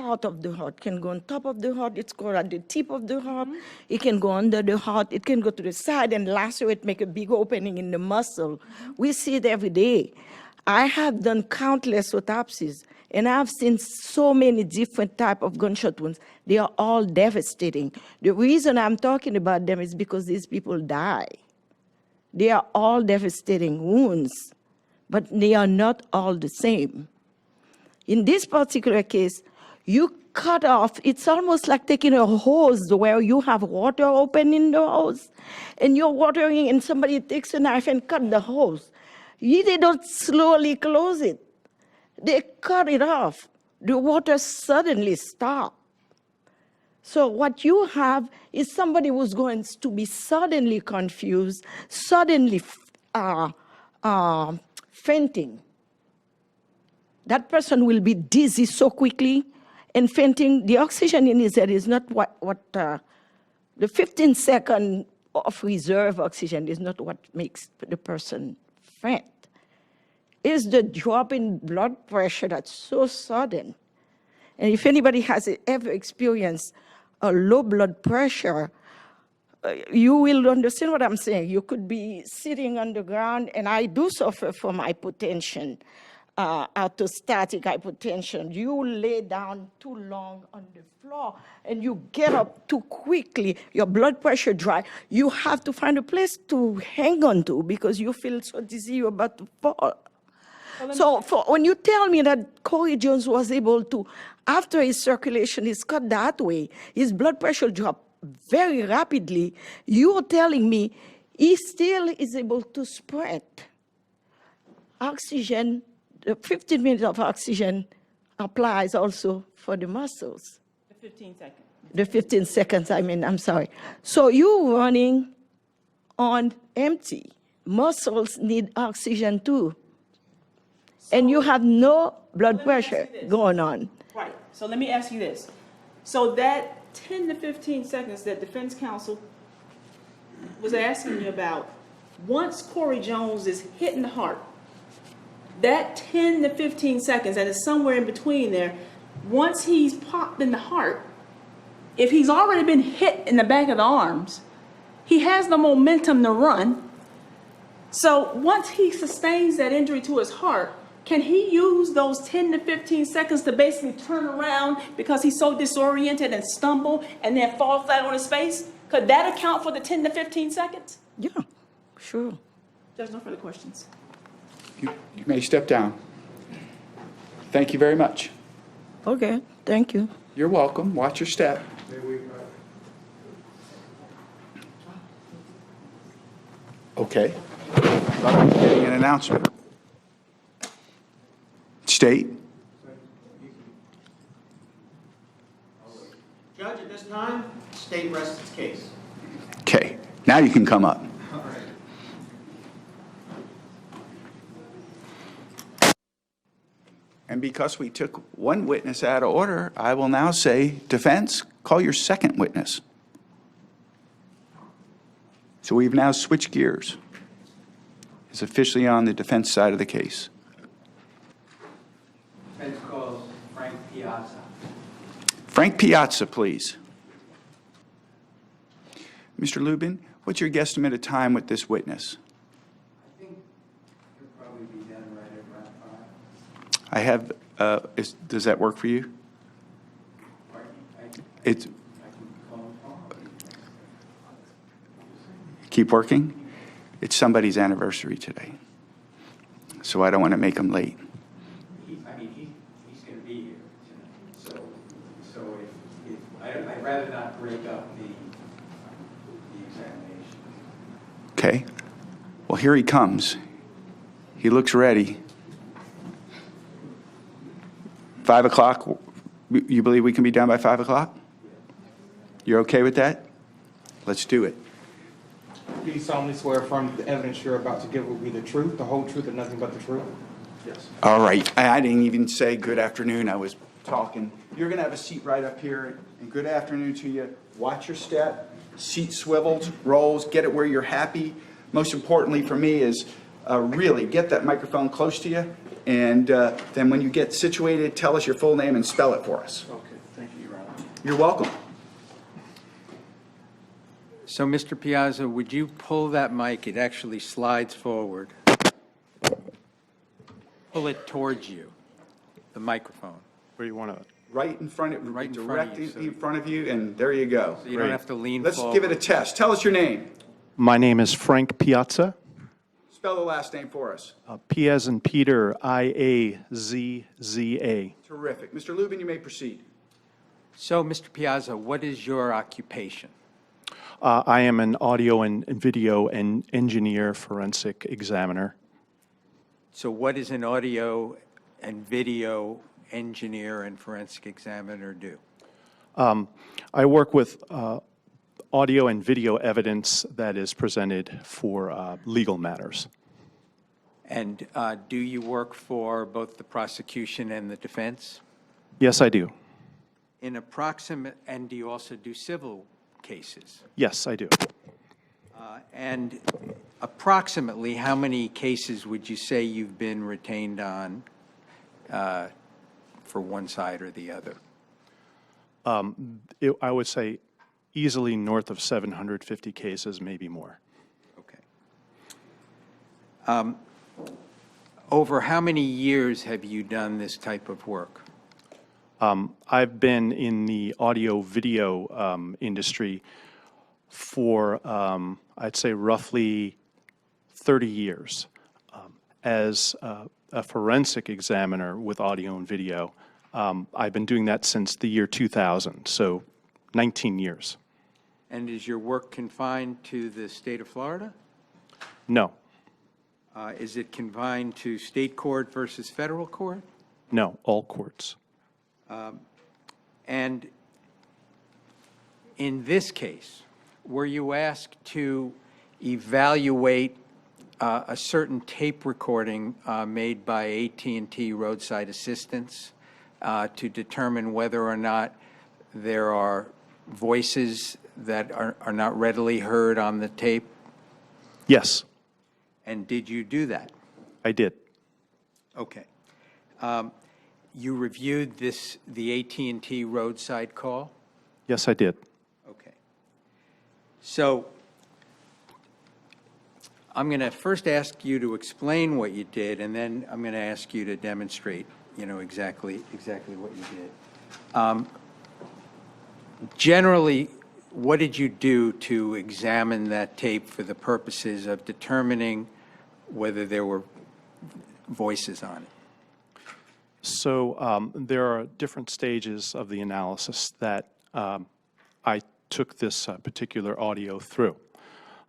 Speaker 3: part of the heart. Can go on top of the heart. It's go at the tip of the heart. It can go under the heart. It can go to the side and lacerate, make a big opening in the muscle. We see it every day. I have done countless autopsies, and I've seen so many different type of gunshot wounds. They are all devastating. The reason I'm talking about them is because these people die. They are all devastating wounds, but they are not all the same. In this particular case, you cut off, it's almost like taking a hose where you have water open in the hose, and you're watering, and somebody takes a knife and cut the hose. They don't slowly close it. They cut it off. The water suddenly stops. So what you have is somebody who's going to be suddenly confused, suddenly fainting. That person will be dizzy so quickly and fainting. The oxygen in his head is not what the 15 seconds of reserve oxygen is not what makes the person faint. It's the drop in blood pressure that's so sudden. And if anybody has ever experienced a low blood pressure, you will understand what I'm saying. You could be sitting on the ground, and I do suffer from hypotension, orthostatic hypotension. You lay down too long on the floor, and you get up too quickly. Your blood pressure dry. You have to find a place to hang on to because you feel so dizzy you're about to fall. So when you tell me that Corey Jones was able to, after his circulation is cut that way, his blood pressure dropped very rapidly, you're telling me he still is able to spread. Oxygen, the 15 minutes of oxygen applies also for the muscles.
Speaker 4: The 15 seconds.
Speaker 3: The 15 seconds, I'm sorry. So you're running on empty. Muscles need oxygen too. And you have no blood pressure going on.
Speaker 4: Right. So let me ask you this. So that 10 to 15 seconds that defense counsel was asking you about, once Corey Jones is hitting the heart, that 10 to 15 seconds, that is somewhere in between there, once he's popped in the heart, if he's already been hit in the back of the arms, he has the momentum to run. So once he sustains that injury to his heart, can he use those 10 to 15 seconds to basically turn around because he's so disoriented and stumble and then fall flat on his face? Could that account for the 10 to 15 seconds?
Speaker 3: Yeah, sure.
Speaker 4: There's no further questions.
Speaker 1: You may step down. Thank you very much.
Speaker 3: Okay, thank you.
Speaker 1: You're welcome. Watch your step. Okay. Thought I was getting an announcement. State.
Speaker 5: Judge, at this time, state rests its case.
Speaker 1: Okay. Now you can come up.
Speaker 5: All right.
Speaker 1: And because we took one witness out of order, I will now say, defense, call your second witness. So we've now switched gears. It's officially on the defense side of the case.
Speaker 5: Defense calls Frank Piazza.
Speaker 1: Frank Piazza, please. Mr. Lubin, what's your guesstimate of time with this witness?
Speaker 5: I think he'll probably be done right at around 5.
Speaker 1: I have, does that work for you?
Speaker 5: Pardon? I can call him tomorrow.
Speaker 1: Keep working? It's somebody's anniversary today, so I don't want to make them late.
Speaker 5: He's going to be here tonight. So I'd rather not break up the examination.
Speaker 1: Okay. Well, here he comes. He looks ready. 5 o'clock, you believe we can be done by 5 o'clock? You're okay with that? Let's do it.
Speaker 6: Do you solemnly swear affirm that the evidence you're about to give will be the truth, the whole truth, and nothing but the truth? Yes.
Speaker 1: All right. I didn't even say good afternoon. I was talking. You're going to have a seat right up here, and good afternoon to you. Watch your step. seat swivels, rolls, get it where you're happy. Most importantly for me is really get that microphone close to you, and then when you get situated, tell us your full name and spell it for us.
Speaker 6: Okay, thank you, Your Honor.
Speaker 1: You're welcome.
Speaker 2: So, Mr. Piazza, would you pull that mic? It actually slides forward. Pull it towards you, the microphone.
Speaker 7: Where do you want to?
Speaker 1: Right in front of,
Speaker 2: Right in front of
Speaker 1: directly
Speaker 2: you, so-
Speaker 1: in front of you, and there you go.
Speaker 2: So you don't have to lean
Speaker 1: Let's
Speaker 2: forward.
Speaker 1: give it a test. Tell us your name.
Speaker 7: My name is Frank Piazza.
Speaker 1: Spell the last name for us.
Speaker 7: P as in Peter, I-A-Z-Z-A.
Speaker 1: Terrific. Mr. Lubin, you may proceed.
Speaker 2: So, Mr. Piazza, what is your occupation?
Speaker 7: I am an audio and video and engineer forensic examiner.
Speaker 2: So what does an audio and video engineer and forensic examiner do?
Speaker 7: I work with audio and video evidence that is presented for legal matters.
Speaker 2: And do you work for both the prosecution and the defense?
Speaker 7: Yes, I do.
Speaker 2: In approximate, and do you also do civil cases?
Speaker 7: Yes, I do.
Speaker 2: And approximately how many cases would you say you've been retained on for one side or the other?
Speaker 7: I would say easily north of 750 cases, maybe more.
Speaker 2: Okay. Over how many years have you done this type of work?
Speaker 7: I've been in the audio-video industry for, I'd say, roughly 30 years. As a forensic examiner with audio and video, I've been doing that since the year 2000, so 19 years.
Speaker 2: And is your work confined to the state of Florida?
Speaker 7: No,
Speaker 2: Is it confined to state court versus federal court?
Speaker 7: no, all courts.
Speaker 2: And in this case, were you asked to evaluate a certain tape recording made by AT&T Roadside Assistance to determine whether or not there are voices that are not readily heard on the tape?
Speaker 7: Yes,
Speaker 2: And did you do that?
Speaker 7: I did.
Speaker 2: Okay. You reviewed the AT&T roadside call?
Speaker 7: Yes, I did.
Speaker 2: Okay. So I'm going to first ask you to explain what you did, and then I'm going to ask you to demonstrate, exactly what you did. Generally, what did you do to examine that tape for the purposes of determining whether there were voices on it?
Speaker 7: So there are different stages of the analysis that I took this particular audio through.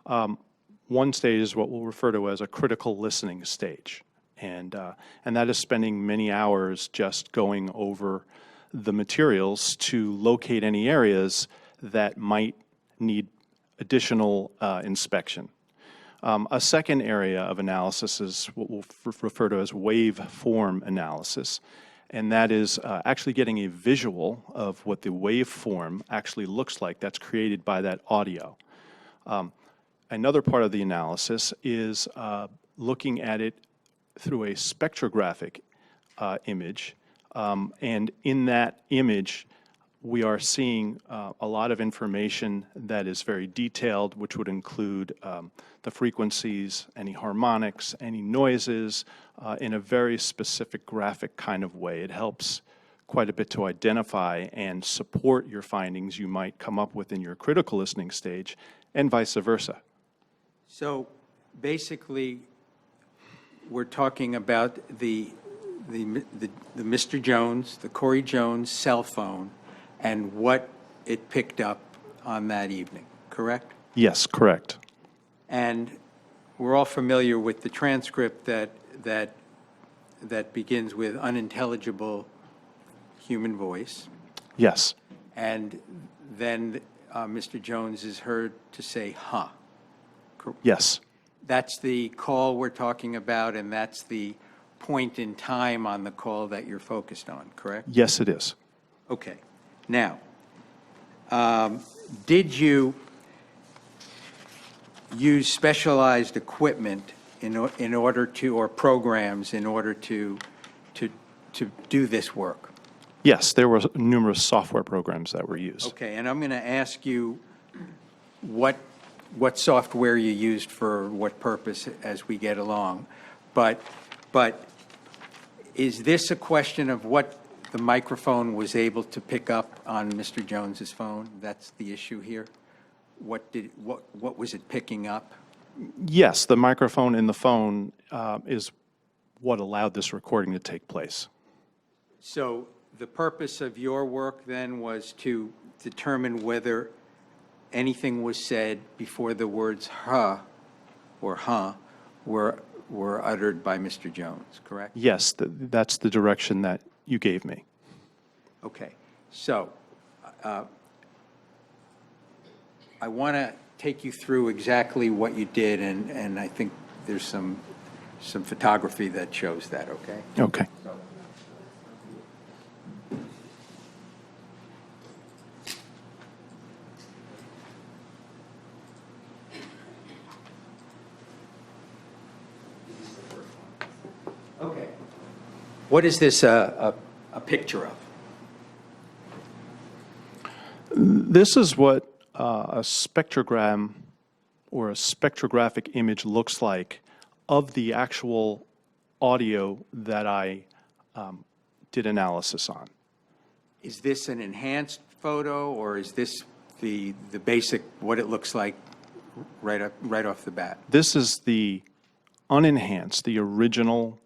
Speaker 7: One stage is what we'll refer to as a critical listening stage, and that is spending many hours just going over the materials to locate any areas that might need additional inspection. A second area of analysis is what we'll refer to as waveform analysis, and that is actually getting a visual of what the waveform actually looks like that's created by that audio. Another part of the analysis is looking at it through a spectrographic image, and in that image, we are seeing a lot of information that is very detailed, which would include the frequencies, any harmonics, any noises, in a very specific graphic kind of way. It helps quite a bit to identify and support your findings you might come up with in your critical listening stage, and vice versa.
Speaker 2: So basically, we're talking about the Mr. Jones, the Corey Jones cell phone, and what it picked up on that evening, correct?
Speaker 7: Yes, correct.
Speaker 2: And we're all familiar with the transcript that begins with unintelligible human voice,
Speaker 7: Yes,
Speaker 2: and then Mr. Jones is heard to say, huh.
Speaker 7: yes,
Speaker 2: That's the call we're talking about, and that's the point in time on the call that you're focused on, correct?
Speaker 7: yes, it is.
Speaker 2: Okay. Now, did you use specialized equipment in order to, or programs in order to do this work?
Speaker 7: Yes, there were numerous software programs that were used.
Speaker 2: Okay, and I'm going to ask you what software you used for what purpose as we get along. But is this a question of what the microphone was able to pick up on Mr. Jones's phone? That's the issue here? What was it picking up?
Speaker 7: Yes, the microphone in the phone is what allowed this recording to take place.
Speaker 2: So the purpose of your work then was to determine whether anything was said before the words "huh" or "huh" were uttered by Mr. Jones, correct?
Speaker 7: Yes, that's the direction that you gave me.
Speaker 2: Okay, so I want to take you through exactly what you did, and I think there's some photography that shows that, okay?
Speaker 7: Okay.
Speaker 2: Okay. What is this a picture of?
Speaker 7: This is what a spectrogram or a spectrographic image looks like of the actual audio that I did analysis on.
Speaker 2: Is this an enhanced photo, or is this the basic, what it looks like right off the bat?
Speaker 7: This is the unenhanced, the original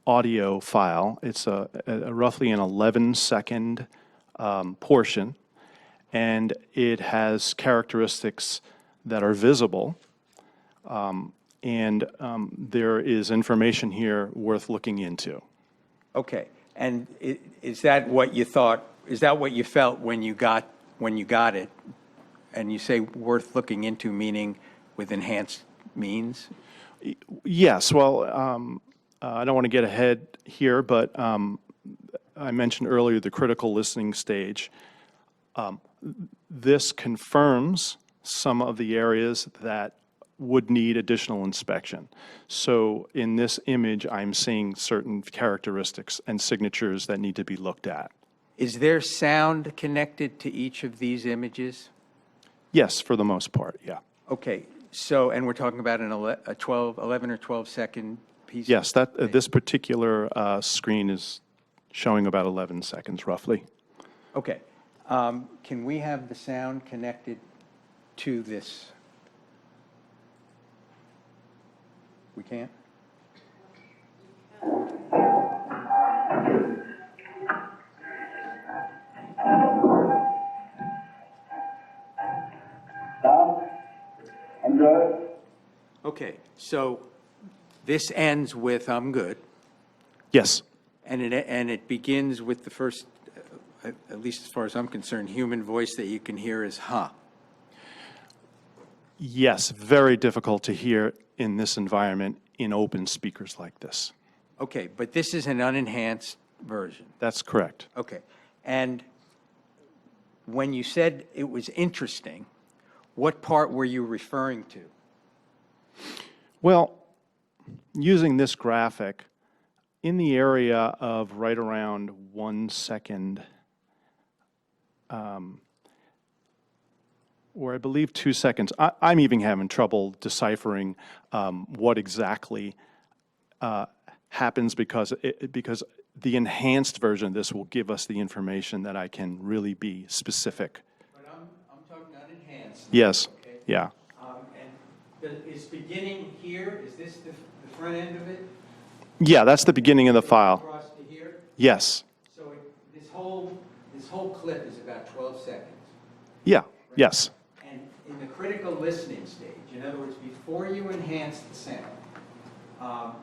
Speaker 7: audio file. It's a roughly an 11-second portion, and it has characteristics that are visible, and there is information here worth looking into.
Speaker 2: Okay, and is that what you thought? Is that what you felt when you got it? And you say worth looking into, meaning with enhanced means?
Speaker 7: Yes, well, I don't want to get ahead here, but I mentioned earlier the critical listening stage. This confirms some of the areas that would need additional inspection. So in this image, I'm seeing certain characteristics and signatures that need to be looked at.
Speaker 2: Is there sound connected to each of these images?
Speaker 7: Yes, for the most part, yeah.
Speaker 2: Okay, so, and we're talking about an 11 or 12 second piece?
Speaker 7: Yes, this particular screen is showing about 11 seconds roughly.
Speaker 2: Okay. Can we have the sound connected to this? We can't?
Speaker 8: I'm good.
Speaker 2: Okay, so this ends with "I'm good,"
Speaker 7: Yes,
Speaker 2: and it begins with the first, at least as far as I'm concerned, human voice that you can hear is "huh."
Speaker 7: yes, very difficult to hear in this environment in open speakers like this.
Speaker 2: Okay, but this is an unenhanced version.
Speaker 7: That's correct.
Speaker 2: Okay, and when you said it was interesting, what part were you referring to?
Speaker 7: Well, using this graphic, in the area of right around 1 second, or I believe 2 seconds, I'm even having trouble deciphering what exactly happens because the enhanced version of this will give us the information that I can really be specific.
Speaker 2: But I'm talking unenhanced.
Speaker 7: Yes,
Speaker 2: Okay.
Speaker 7: yeah.
Speaker 2: And is beginning here, is this the front end of it?
Speaker 7: Yeah, that's the beginning of the file.
Speaker 2: Across to here?
Speaker 7: Yes.
Speaker 2: So this whole clip is about 12 seconds.
Speaker 7: Yeah, yes.
Speaker 2: And in the critical listening stage, in other words, before you enhance the sound,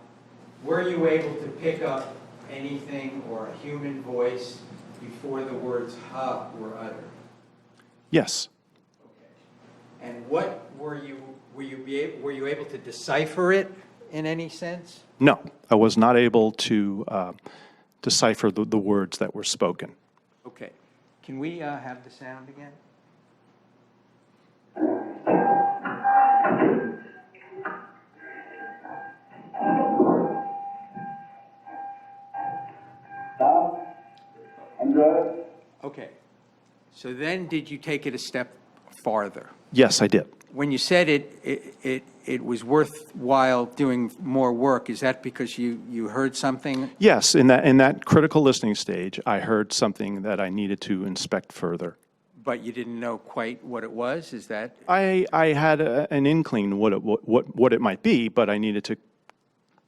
Speaker 2: were you able to pick up anything or a human voice before the words "huh" were uttered?
Speaker 7: Yes.
Speaker 2: Okay. And what were you able to decipher it in any sense?
Speaker 7: No, I was not able to decipher the words that were spoken.
Speaker 2: Okay. Can we have the sound again? So then did you take it a step farther?
Speaker 7: Yes, I did.
Speaker 2: When you said it was worthwhile doing more work, is that because you heard something?
Speaker 7: Yes, in that critical listening stage, I heard something that I needed to inspect further.
Speaker 2: But you didn't know quite what it was? Is that?
Speaker 7: I had an inkling what it might be, but I needed to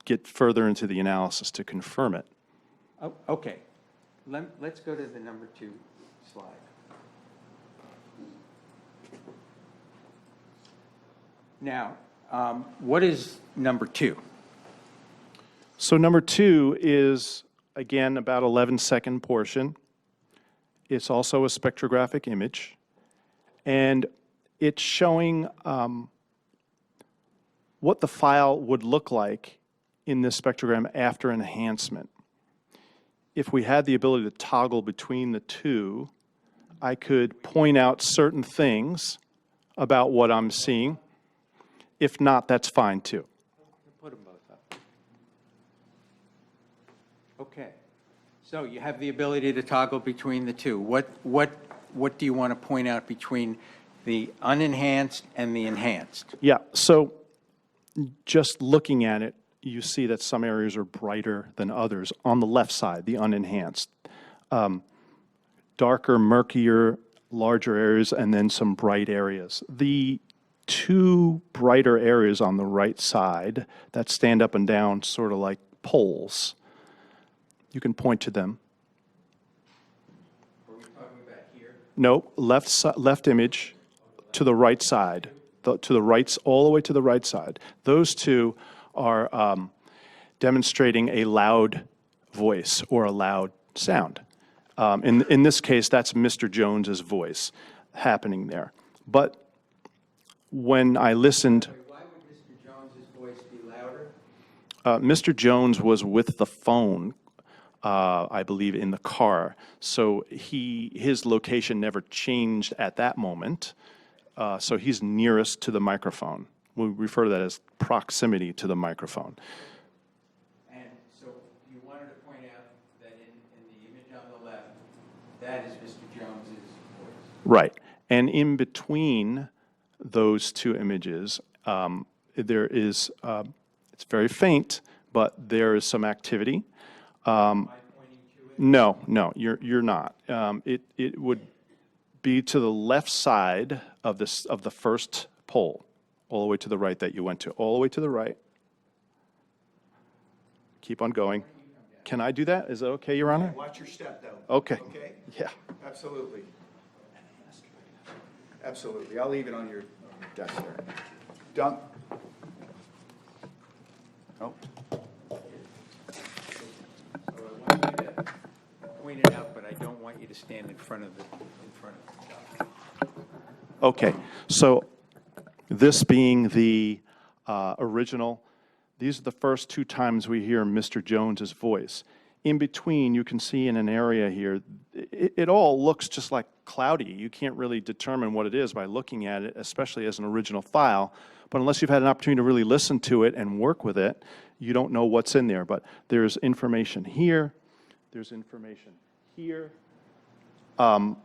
Speaker 7: get further into the analysis to confirm it.
Speaker 2: Oh, okay. Let's go to the number 2 slide. Now, what is number 2?
Speaker 7: So number 2 is, again, about 11-second portion. It's also a spectrographic image, and it's showing what the file would look like in this spectrogram after enhancement. If we had the ability to toggle between the two, I could point out certain things about what I'm seeing. If not, that's fine too.
Speaker 2: Put them both up. Okay. So you have the ability to toggle between the two. What do you want to point out between the unenhanced and the enhanced?
Speaker 7: Yeah, so just looking at it, you see that some areas are brighter than others on the left side, the unenhanced. Darker, murkier, larger areas, and then some bright areas. The 2 brighter areas on the right side that stand up and down sort of like poles, you can point to them.
Speaker 2: Are we talking about here?
Speaker 7: No, left image to the right side, to the right, all the way to the right side. Those 2 are demonstrating a loud voice or a loud sound. In this case, that's Mr. Jones's voice happening there. But when I listened,
Speaker 2: Why would Mr. Jones's voice be louder?
Speaker 7: Mr. Jones was with the phone, I believe, in the car. So his location never changed at that moment. So he's nearest to the microphone. We refer to that as proximity to the microphone.
Speaker 2: And so you wanted to point out that in the image on the left, that is Mr. Jones's voice.
Speaker 7: Right. And in between those 2 images, there is, it's very faint, but there is some activity.
Speaker 2: Am I pointing to it?
Speaker 7: No, you're not. It would be to the left side of the first pole, all the way to the right that you went to, all the way to the right. Keep on going. Can I do that? Is that okay, Your Honor?
Speaker 1: Watch your step, though.
Speaker 7: Okay.
Speaker 1: Okay?
Speaker 7: Yeah.
Speaker 1: Absolutely. Absolutely. I'll leave it on your desk there. Done. Oh.
Speaker 2: So I want you to point it out, but I don't want you to stand in front of the document.
Speaker 7: Okay. So this being the original, these are the first 2 times we hear Mr. Jones's voice. In between, you can see in an area here, it all looks just like cloudy. You can't really determine what it is by looking at it, especially as an original file. But unless you've had an opportunity to really listen to it and work with it, you don't know what's in there. But there's information here, there's information here, and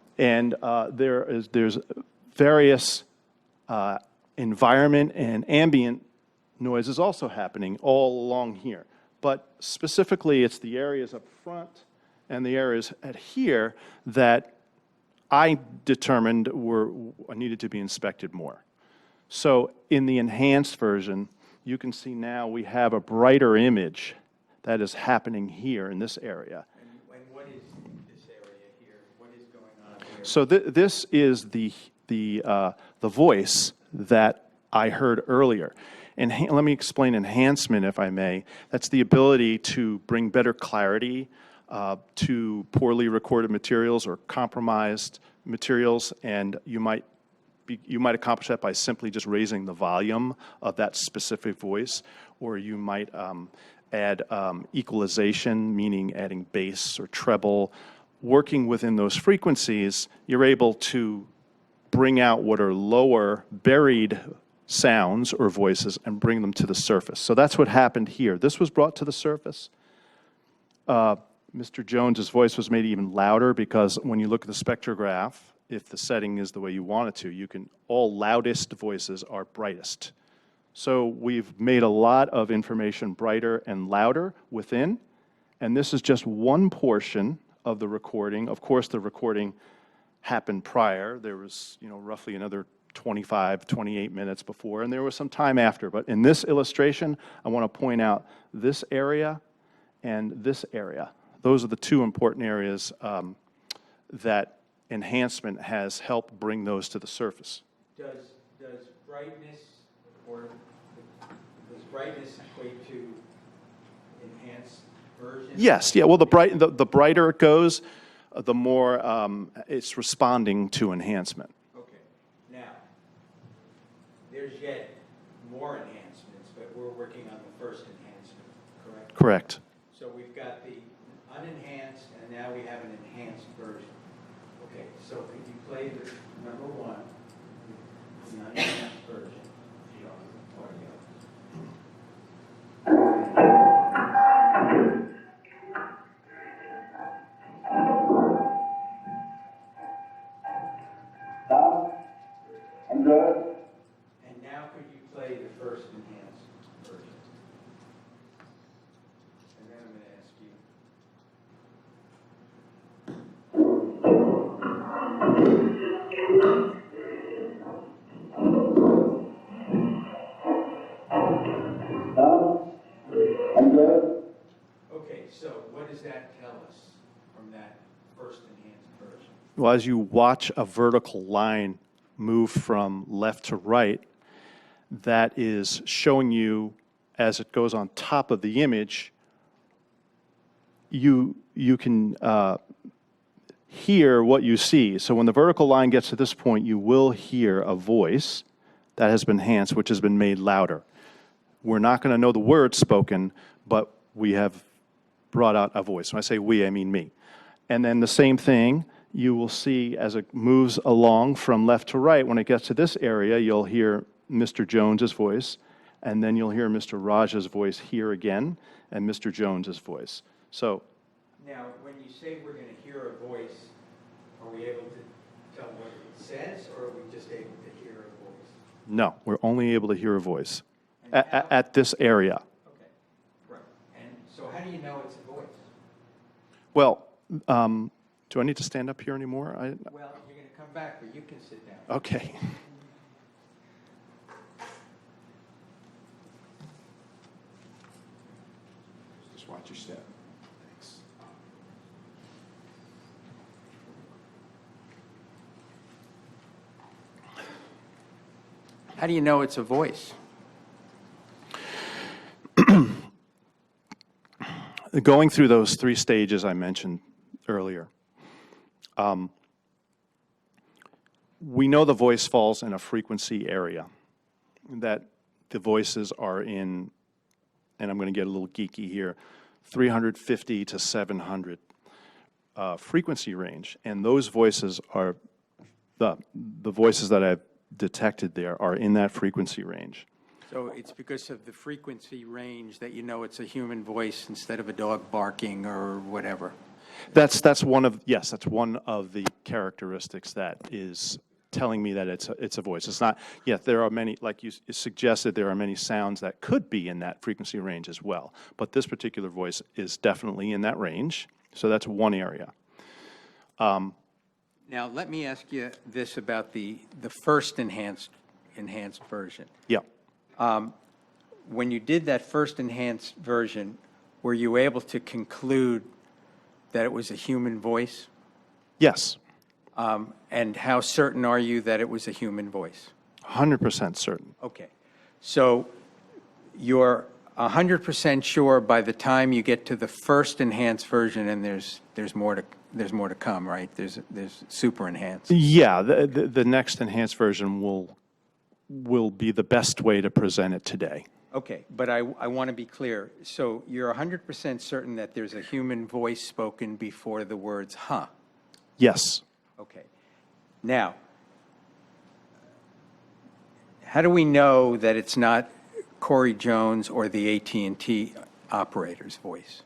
Speaker 7: there's various environment and ambient noises also happening all along here. But specifically, it's the areas up front and the areas at here that I determined needed to be inspected more. So in the enhanced version, you can see now we have a brighter image that is happening here in this area.
Speaker 2: And what is this area here? What is going on here?
Speaker 7: So this is the voice that I heard earlier. And let me explain enhancement, if I may. That's the ability to bring better clarity to poorly recorded materials or compromised materials, and you might accomplish that by simply just raising the volume of that specific voice, or you might add equalization, meaning adding bass or treble. Working within those frequencies, you're able to bring out what are lower, buried sounds or voices and bring them to the surface. So that's what happened here. This was brought to the surface. Mr. Jones's voice was made even louder because when you look at the spectrograph if the setting is the way you want it to, you can, all loudest voices are brightest. So we've made a lot of information brighter and louder within, and this is just one portion of the recording. Of course, the recording happened prior. There was, roughly another 25, 28 minutes before, and there was some time after. But in this illustration, I want to point out this area and this area. Those are the two important areas that enhancement has helped bring those to the surface.
Speaker 5: Does brightness equate to enhanced version?
Speaker 7: Yes, yeah. Well, the brighter it goes, the more it's responding to enhancement.
Speaker 5: Okay. Now, there's yet more enhancements, but we're working on the first enhancement, correct?
Speaker 7: Correct.
Speaker 5: So we've got the unenhanced, and now we have an enhanced version. Okay, so could you play the number one, the unenhanced version? Audio.
Speaker 8: I'm good.
Speaker 5: And now could you play the first enhanced version? And then I'm going to ask you.
Speaker 8: I'm good.
Speaker 5: Okay, so what does that tell us from that first enhanced version?
Speaker 7: Well, as you watch a vertical line move from left to right, that is showing you, as it goes on top of the image, you can hear what you see. So when the vertical line gets to this point, you will hear a voice that has been enhanced, which has been made louder. We're not going to know the words spoken, but we have brought out a voice. When I say we, I mean me. And then the same thing you will see as it moves along from left to right. When it gets to this area, you'll hear Mr. Jones's voice, and then you'll hear Mr. Raj's voice here again, and Mr. Jones's voice. So
Speaker 5: Now, when you say we're going to hear a voice, are we able to tell what it says, or are we just able to hear a voice?
Speaker 7: no, we're only able to hear a voice
Speaker 5: And how-
Speaker 7: at this area.
Speaker 5: Okay, right. And so how do you know it's a voice?
Speaker 7: Well, do I need to stand up here anymore?
Speaker 5: Well, you're going to come back, but you can sit down.
Speaker 7: Okay.
Speaker 1: Just watch your step. Thanks.
Speaker 2: How do you know it's a voice?
Speaker 7: Going through those three stages I mentioned earlier, we know the voice falls in a frequency area, that the voices are in, and I'm going to get a little geeky here, 350 to 700 frequency range. And those voices are, the voices that I've detected there are in that frequency range.
Speaker 2: So it's because of the frequency range that you know it's a human voice instead of a dog barking or whatever.
Speaker 7: That's one of, yes, that's one of the characteristics that is telling me that it's a voice. It's not, yeah, there are many, like you suggested, there are many sounds that could be in that frequency range as well. But this particular voice is definitely in that range. So that's one area.
Speaker 2: Now, let me ask you this about the first enhanced version.
Speaker 7: Yeah.
Speaker 2: When you did that first enhanced version, were you able to conclude that it was a human voice?
Speaker 7: Yes.
Speaker 2: And how certain are you that it was a human voice?
Speaker 7: 100% certain.
Speaker 2: Okay. So you're 100% sure by the time you get to the first enhanced version, and there's more to come, right? There's super enhanced.
Speaker 7: Yeah, the next enhanced version will be the best way to present it today.
Speaker 2: Okay, but I want to be clear. So you're 100% certain that there's a human voice spoken before the words, huh?
Speaker 7: Yes.
Speaker 2: Okay. Now, how do we know that it's not Corey Jones or the AT&T operator's voice?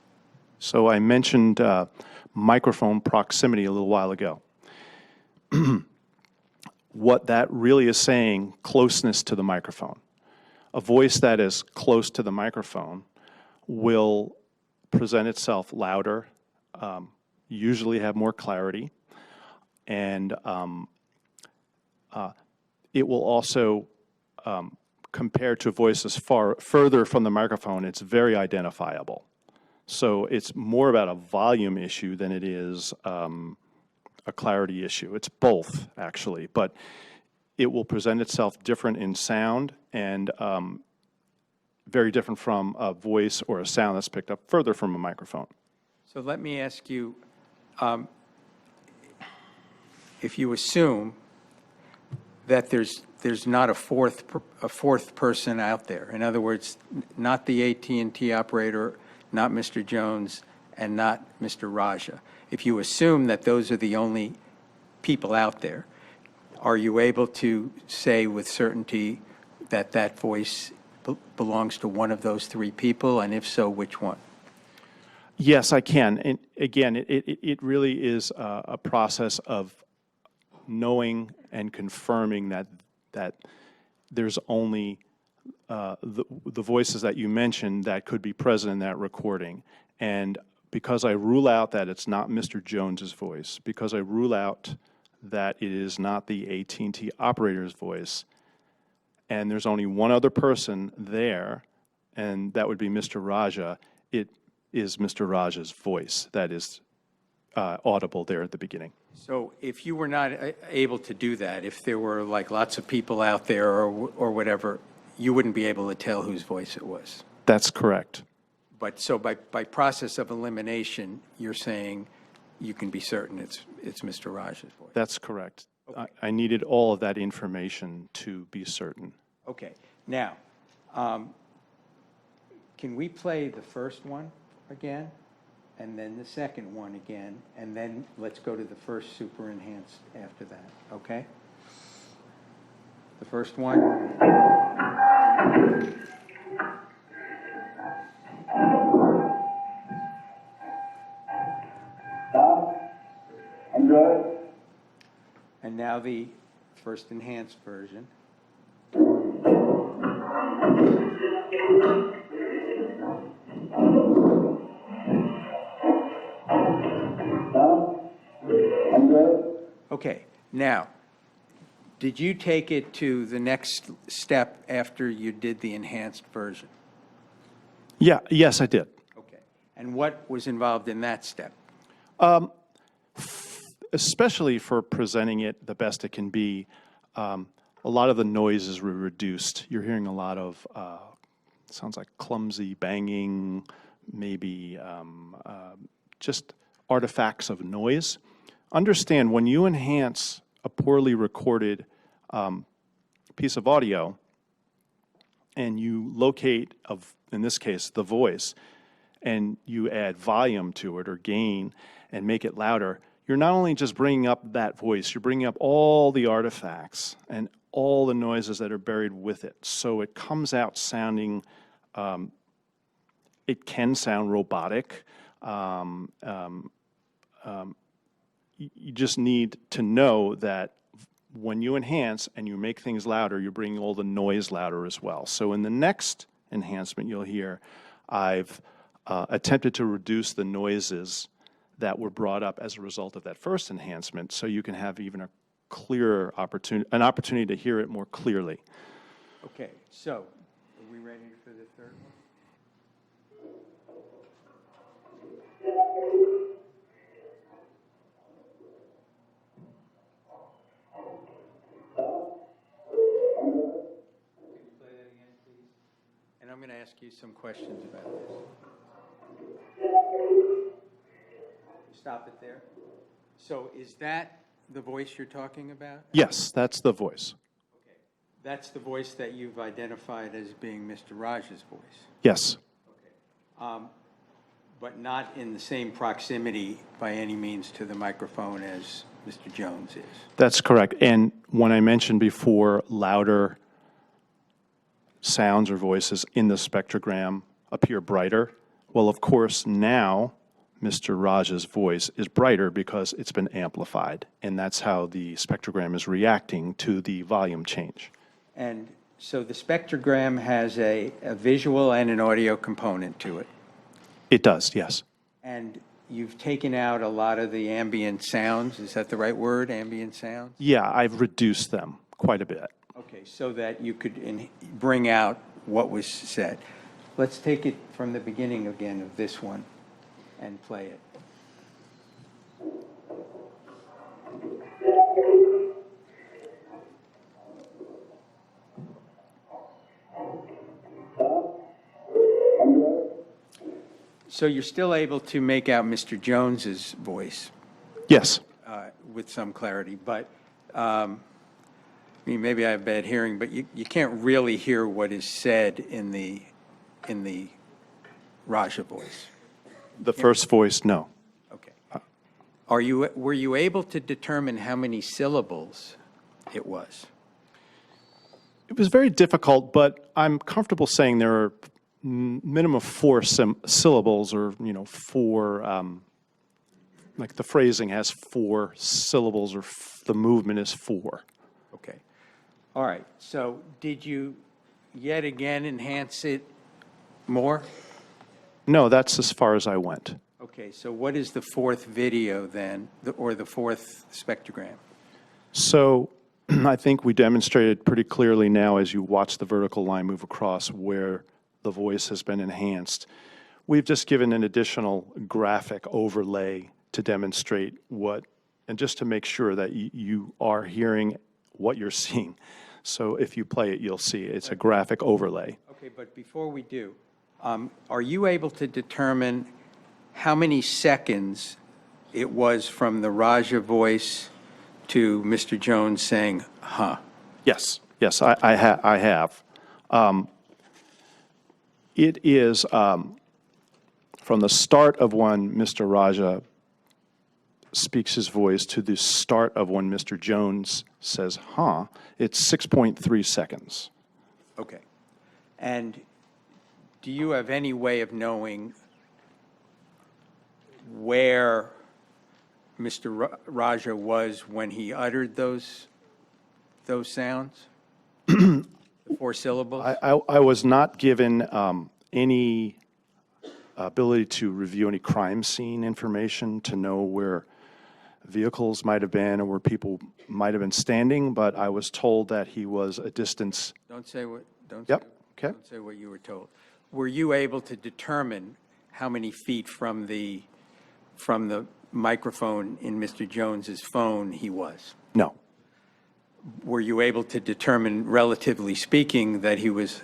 Speaker 7: So I mentioned microphone proximity a little while ago. what that really is saying, closeness to the microphone. A voice that is close to the microphone will present itself louder, usually have more clarity, and it will also, compared to voices further from the microphone, it's very identifiable. So it's more about a volume issue than it is a clarity issue. It's both, actually, but it will present itself different in sound and very different from a voice or a sound that's picked up further from a microphone.
Speaker 2: So let me ask you, if you assume that there's not a fourth person out there, in other words, not the AT&T operator, not Mr. Jones, and not Mr. Raja. If you assume that those are the only people out there, are you able to say with certainty that that voice belongs to one of those three people, and if so, which one?
Speaker 7: Yes, I can. And again, it really is a process of knowing and confirming that there's only the voices that you mentioned that could be present in that recording. And because I rule out that it's not Mr. Jones's voice, because I rule out that it is not the AT&T operator's voice, and there's only one other person there, and that would be Mr. Raja, it is Mr. Raja's voice that is audible there at the beginning.
Speaker 2: So if you were not able to do that, if there were like lots of people out there or whatever, you wouldn't be able to tell whose voice it was?
Speaker 7: That's correct.
Speaker 2: But so by process of elimination, you're saying you can be certain it's Mr. Raja's voice?
Speaker 7: That's correct.
Speaker 2: Okay.
Speaker 7: I needed all of that information to be certain.
Speaker 2: Okay. Now, can we play the first one again, and then the second one again, and then let's go to the first super enhanced after that, okay? The first one.
Speaker 8: I'm good.
Speaker 2: And now the first enhanced version.
Speaker 8: I'm good.
Speaker 2: Okay, now, did you take it to the next step after you did the enhanced version?
Speaker 7: Yeah, yes, I did.
Speaker 2: Okay, and what was involved in that step?
Speaker 7: Especially for presenting it the best it can be, a lot of the noises were reduced. You're hearing a lot of, sounds like clumsy banging, maybe just artifacts of noise. Understand, when you enhance a poorly recorded piece of audio and you locate, in this case, the voice, and you add volume to it or gain and make it louder, you're not only just bringing up that voice, you're bringing up all the artifacts and all the noises that are buried with it. So it comes out sounding, it can sound robotic. You just need to know that when you enhance and you make things louder, you're bringing all the noise louder as well. So in the next enhancement you'll hear, I've attempted to reduce the noises that were brought up as a result of that first enhancement, so you can have even a clearer opportunity to hear it more clearly.
Speaker 2: Okay, so are we ready for the third one? Can you play that again, please? And I'm going to ask you some questions about this. Stop it there. So is that the voice you're talking about?
Speaker 7: Yes, that's the voice.
Speaker 2: Okay. That's the voice that you've identified as being Mr. Raj's voice?
Speaker 7: Yes.
Speaker 2: Okay. But not in the same proximity by any means to the microphone as Mr. Jones is?
Speaker 7: That's correct. And when I mentioned before, louder sounds or voices in the spectrogram appear brighter, well, of course, now Mr. Raja's voice is brighter because it's been amplified, and that's how the spectrogram is reacting to the volume change.
Speaker 2: And so the spectrogram has a visual and an audio component to it.
Speaker 7: It does, yes.
Speaker 2: And you've taken out a lot of the ambient sounds. Is that the right word, ambient sounds?
Speaker 7: Yeah, I've reduced them quite a bit.
Speaker 2: Okay, so that you could bring out what was said. Let's take it from the beginning again of this one and play it. So you're still able to make out Mr. Jones's voice
Speaker 7: Yes.
Speaker 2: with some clarity, but I mean, maybe I have bad hearing, but you can't really hear what is said in the Raja voice.
Speaker 7: The first voice, no.
Speaker 2: Okay. Were you able to determine how many syllables it was?
Speaker 7: It was very difficult, but I'm comfortable saying there are minimum of four syllables, or, four, like the phrasing has four syllables, or the movement is four.
Speaker 2: Okay. All right. So did you yet again enhance it more?
Speaker 7: No, that's as far as I went.
Speaker 2: Okay. So what is the fourth video then, or the fourth spectrogram?
Speaker 7: So I think we demonstrated pretty clearly now, as you watch the vertical line move across, where the voice has been enhanced. We've just given an additional graphic overlay to demonstrate what, and just to make sure that you are hearing what you're seeing. So if you play it, you'll see it's a graphic overlay.
Speaker 2: Okay, but before we do, are you able to determine how many seconds it was from the Raja voice to Mr. Jones saying, huh?
Speaker 7: Yes, yes, I have. It is from the start of when Mr. Raja speaks his voice to the start of when Mr. Jones says, huh, it's 6.3 seconds.
Speaker 2: Okay. And do you have any way of knowing where Mr. Raja was when he uttered those sounds? The four syllables?
Speaker 7: I was not given any ability to review any crime scene information to know where vehicles might have been or where people might have been standing, but I was told that he was a distance.
Speaker 2: Don't say what, don't
Speaker 7: Yep,
Speaker 2: say,
Speaker 7: okay.
Speaker 2: don't say what you were told. Were you able to determine how many feet from the microphone in Mr. Jones's phone he was?
Speaker 7: No.
Speaker 2: Were you able to determine, relatively speaking, that he was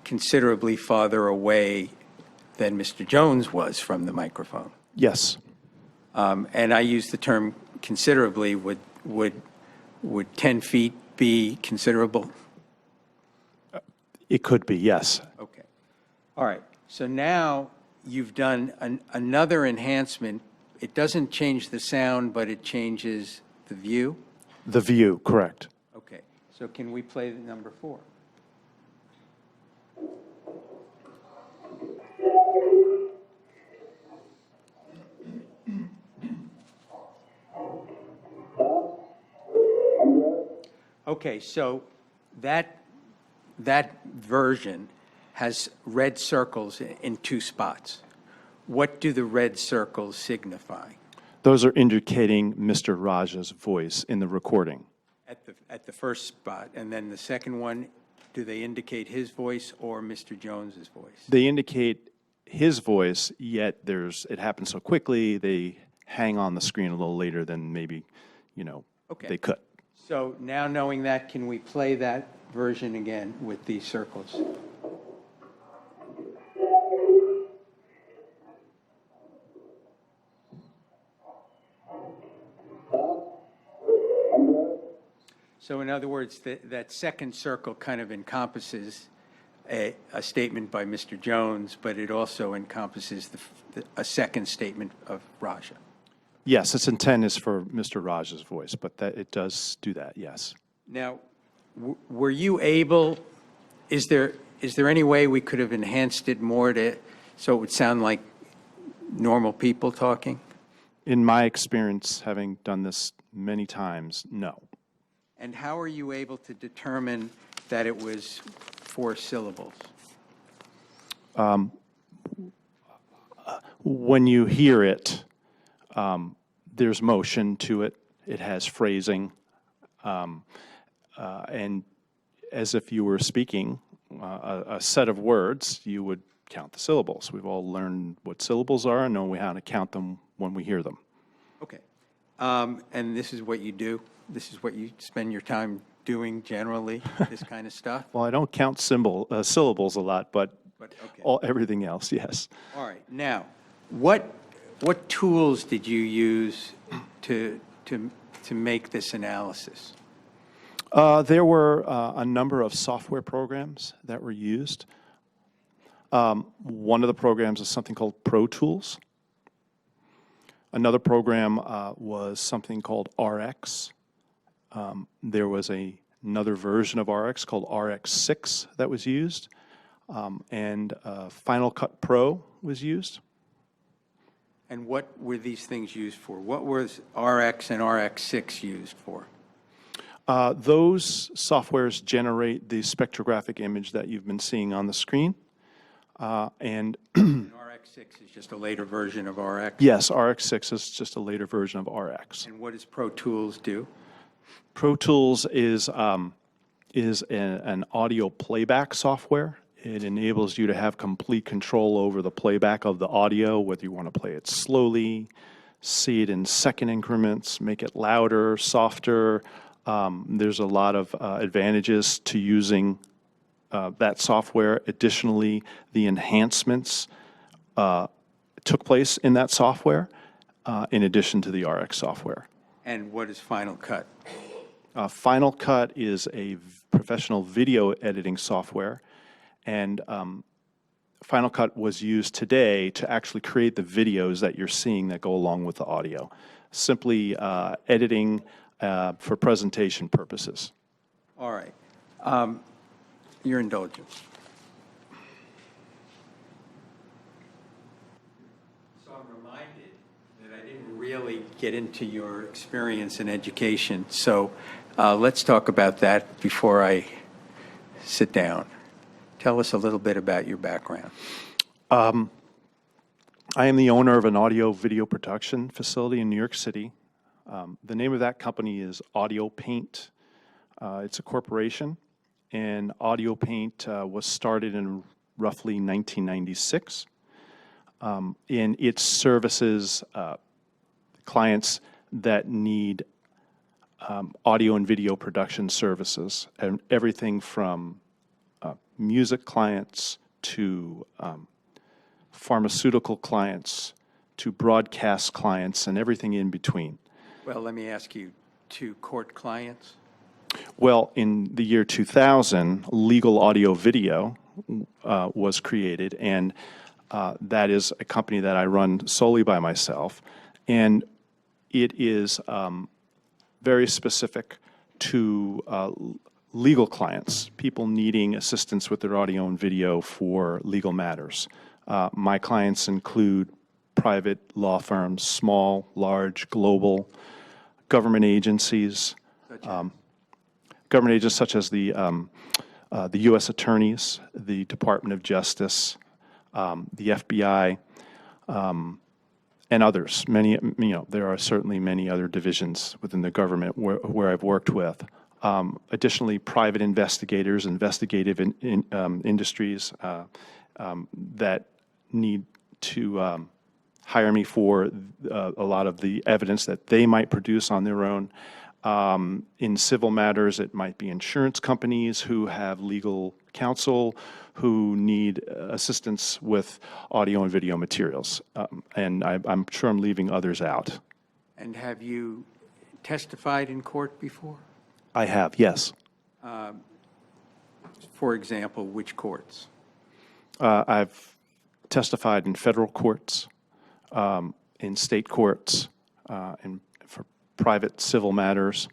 Speaker 2: considerably farther away than Mr. Jones was from the microphone?
Speaker 7: Yes.
Speaker 2: And I use the term considerably. Would 10 feet be considerable?
Speaker 7: It could be, yes.
Speaker 2: Okay. All right. So now you've done another enhancement. It doesn't change the sound, but it changes the view?
Speaker 7: The view, correct.
Speaker 2: Okay. So can we play the number 4? Okay, so that version has red circles in 2 spots. What do the red circles signify?
Speaker 7: Those are indicating Mr. Raja's voice in the recording.
Speaker 2: At the first spot, and then the second one, do they indicate his voice or Mr. Jones's voice?
Speaker 7: They indicate his voice, yet it happens so quickly, they hang on the screen a little later than maybe,
Speaker 2: Okay.
Speaker 7: they could.
Speaker 2: So now knowing that, can we play that version again with these circles? So in other words, that second circle kind of encompasses a statement by Mr. Jones, but it also encompasses a second statement of Raja.
Speaker 7: Yes, its intent is for Mr. Raja's voice, but it does do that, yes.
Speaker 2: Now, were you able, is there any way we could have enhanced it more so it would sound like normal people talking?
Speaker 7: In my experience, having done this many times, no.
Speaker 2: And how are you able to determine that it was 4 syllables?
Speaker 7: When you hear it, there's motion to it. It has phrasing. And as if you were speaking a set of words, you would count the syllables. We've all learned what syllables are and know how to count them when we hear them.
Speaker 2: Okay. And this is what you do? This is what you spend your time doing generally, this kind of stuff?
Speaker 7: Well, I don't count syllables a lot, but
Speaker 2: okay.
Speaker 7: everything else, yes.
Speaker 2: All right. Now, what tools did you use to make this analysis?
Speaker 7: There were a number of software programs that were used. One of the programs is something called Pro Tools. Another program was something called RX. There was another version of RX called RX6 that was used, and Final Cut Pro was used.
Speaker 2: And what were these things used for? What was RX and RX6 used for?
Speaker 7: Those softwares generate the spectrographic image that you've been seeing on the screen. And
Speaker 2: RX6 is just a later version of RX?
Speaker 7: yes, RX6 is just a later version of RX.
Speaker 2: And what does Pro Tools do?
Speaker 7: Pro Tools is an audio playback software. It enables you to have complete control over the playback of the audio, whether you want to play it slowly, see it in second increments, make it louder, softer. There's a lot of advantages to using that software. Additionally, the enhancements took place in that software in addition to the RX software.
Speaker 2: And what is Final Cut?
Speaker 7: Final Cut is a professional video editing software, and Final Cut was used today to actually create the videos that you're seeing that go along with the audio. Simply editing for presentation purposes.
Speaker 2: All right. Your indulgence. So I'm reminded that I didn't really get into your experience in education. So let's talk about that before I sit down. Tell us a little bit about your background.
Speaker 7: I am the owner of an audio video production facility in New York City. The name of that company is Audio Paint. It's a corporation, and Audio Paint was started in roughly 1996. And it services clients that need audio and video production services, and everything from music clients to pharmaceutical clients to broadcast clients and everything in between.
Speaker 2: Well, let me ask you, to court clients?
Speaker 7: Well, in the year 2000, legal audio video was created, and that is a company that I run solely by myself, and it is very specific to legal clients, people needing assistance with their audio and video for legal matters. My clients include private law firms, small, large, global, government agencies, such as the U.S. attorneys, the Department of Justice, the FBI, and others. Many, there are certainly many other divisions within the government where I've worked with. Additionally, private investigators, investigative industries that need to hire me for a lot of the evidence that they might produce on their own. In civil matters, it might be insurance companies who have legal counsel who need assistance with audio and video materials. And I'm sure I'm leaving others out.
Speaker 2: And have you testified in court before?
Speaker 7: I have, yes.
Speaker 2: For example, which courts?
Speaker 7: I've testified in federal courts, in state courts, and for private civil matters.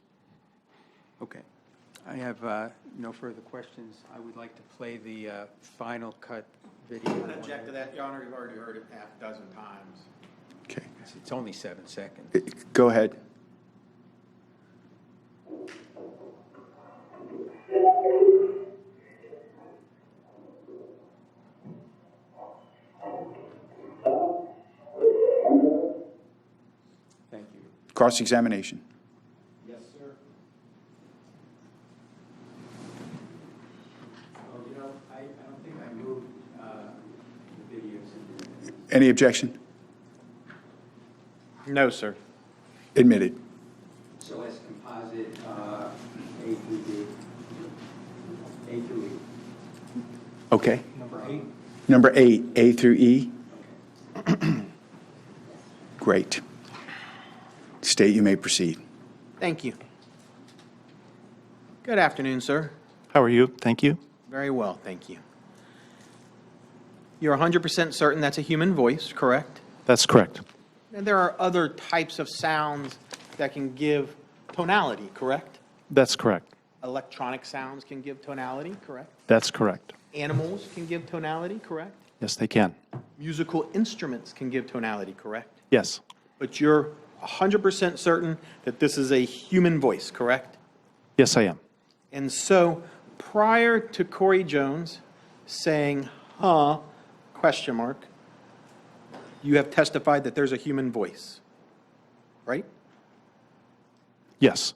Speaker 2: Okay. I have no further questions. I would like to play the final cut video.
Speaker 9: I would object to that, Your Honor. You've already heard it half a dozen times.
Speaker 1: Okay,
Speaker 2: It's only 7 seconds.
Speaker 1: go ahead.
Speaker 6: Thank you.
Speaker 1: Cross-examination.
Speaker 9: Yes, sir.
Speaker 5: Oh, you know, I don't think I moved the videos into
Speaker 1: Any objection?
Speaker 9: No, sir.
Speaker 1: Admitted.
Speaker 5: So as composite A through D, A through E.
Speaker 1: Okay.
Speaker 6: Number 8.
Speaker 1: Number 8, A through E. Great. State, you may proceed.
Speaker 9: Thank you. Good afternoon, sir.
Speaker 7: How are you? Thank you.
Speaker 9: Very well, thank you. You're 100% certain that's a human voice, correct?
Speaker 7: That's correct.
Speaker 9: And there are other types of sounds that can give tonality, correct?
Speaker 7: That's correct.
Speaker 9: Electronic sounds can give tonality, correct?
Speaker 7: That's correct.
Speaker 9: Animals can give tonality, correct?
Speaker 7: Yes, they can.
Speaker 9: Musical instruments can give tonality, correct?
Speaker 7: Yes.
Speaker 9: But you're 100% certain that this is a human voice, correct?
Speaker 7: Yes, I am.
Speaker 9: And so prior to Corey Jones saying, huh, question mark, you have testified that there's a human voice, right?
Speaker 7: Yes.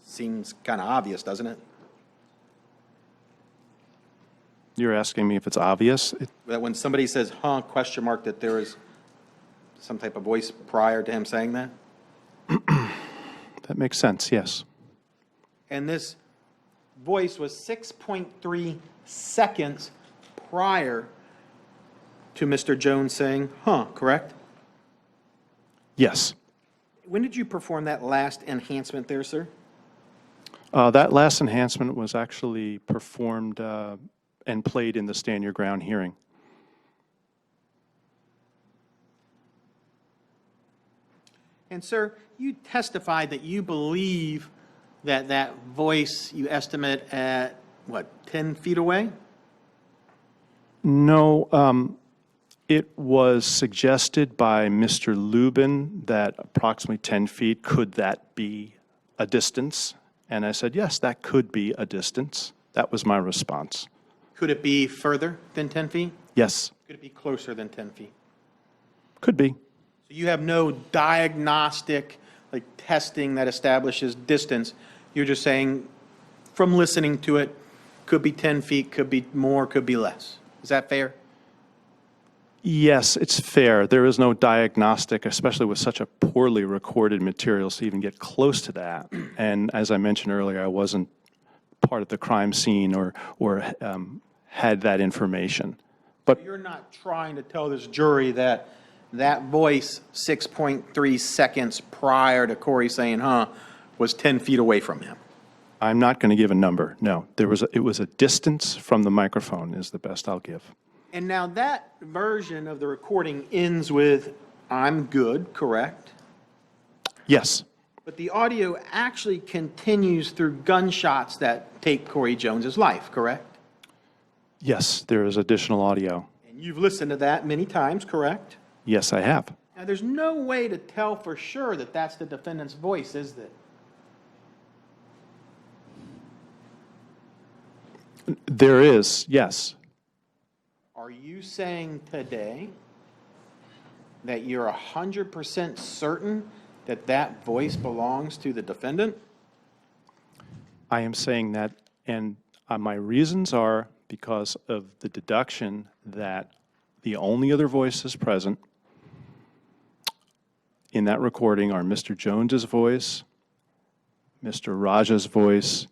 Speaker 9: Seems kind of obvious, doesn't it?
Speaker 7: You're asking me if it's obvious?
Speaker 9: That when somebody says, huh, question mark, that there is some type of voice prior to him saying that?
Speaker 7: That makes sense, yes.
Speaker 9: And this voice was 6.3 seconds prior to Mr. Jones saying, huh, correct?
Speaker 7: Yes.
Speaker 9: When did you perform that last enhancement there, sir?
Speaker 7: That last enhancement was actually performed and played in the Stand Your Ground hearing.
Speaker 9: And sir, you testified that you believe that that voice you estimate at, what, 10 feet away?
Speaker 7: No, it was suggested by Mr. Lubin that approximately 10 feet, could that be a distance? And I said, yes, that could be a distance. That was my response.
Speaker 9: Could it be further than 10 feet?
Speaker 7: Yes,
Speaker 9: Could it be closer than 10 feet?
Speaker 7: could be.
Speaker 9: So you have no diagnostic, like testing that establishes distance. You're just saying, from listening to it, could be 10 feet, could be more, could be less. Is that fair?
Speaker 7: Yes, it's fair. There is no diagnostic, especially with such a poorly recorded material, to even get close to that. And as I mentioned earlier, I wasn't part of the crime scene or had that information. But
Speaker 9: You're not trying to tell this jury that that voice 6.3 seconds prior to Corey saying, huh, was 10 feet away from him.
Speaker 7: I'm not going to give a number. No, it was a distance from the microphone is the best I'll give.
Speaker 9: And now that version of the recording ends with, I'm good, correct?
Speaker 7: Yes,
Speaker 9: But the audio actually continues through gunshots that take Corey Jones's life, correct?
Speaker 7: yes, there is additional audio.
Speaker 9: And you've listened to that many times, correct?
Speaker 7: Yes, I have.
Speaker 9: Now, there's no way to tell for sure that that's the defendant's voice, is there?
Speaker 7: There is, yes.
Speaker 9: Are you saying today that you're 100% certain that that voice belongs to the defendant?
Speaker 7: I am saying that, and my reasons are because of the deduction that the only other voices present in that recording are Mr. Jones's voice, Mr. Raja's voice,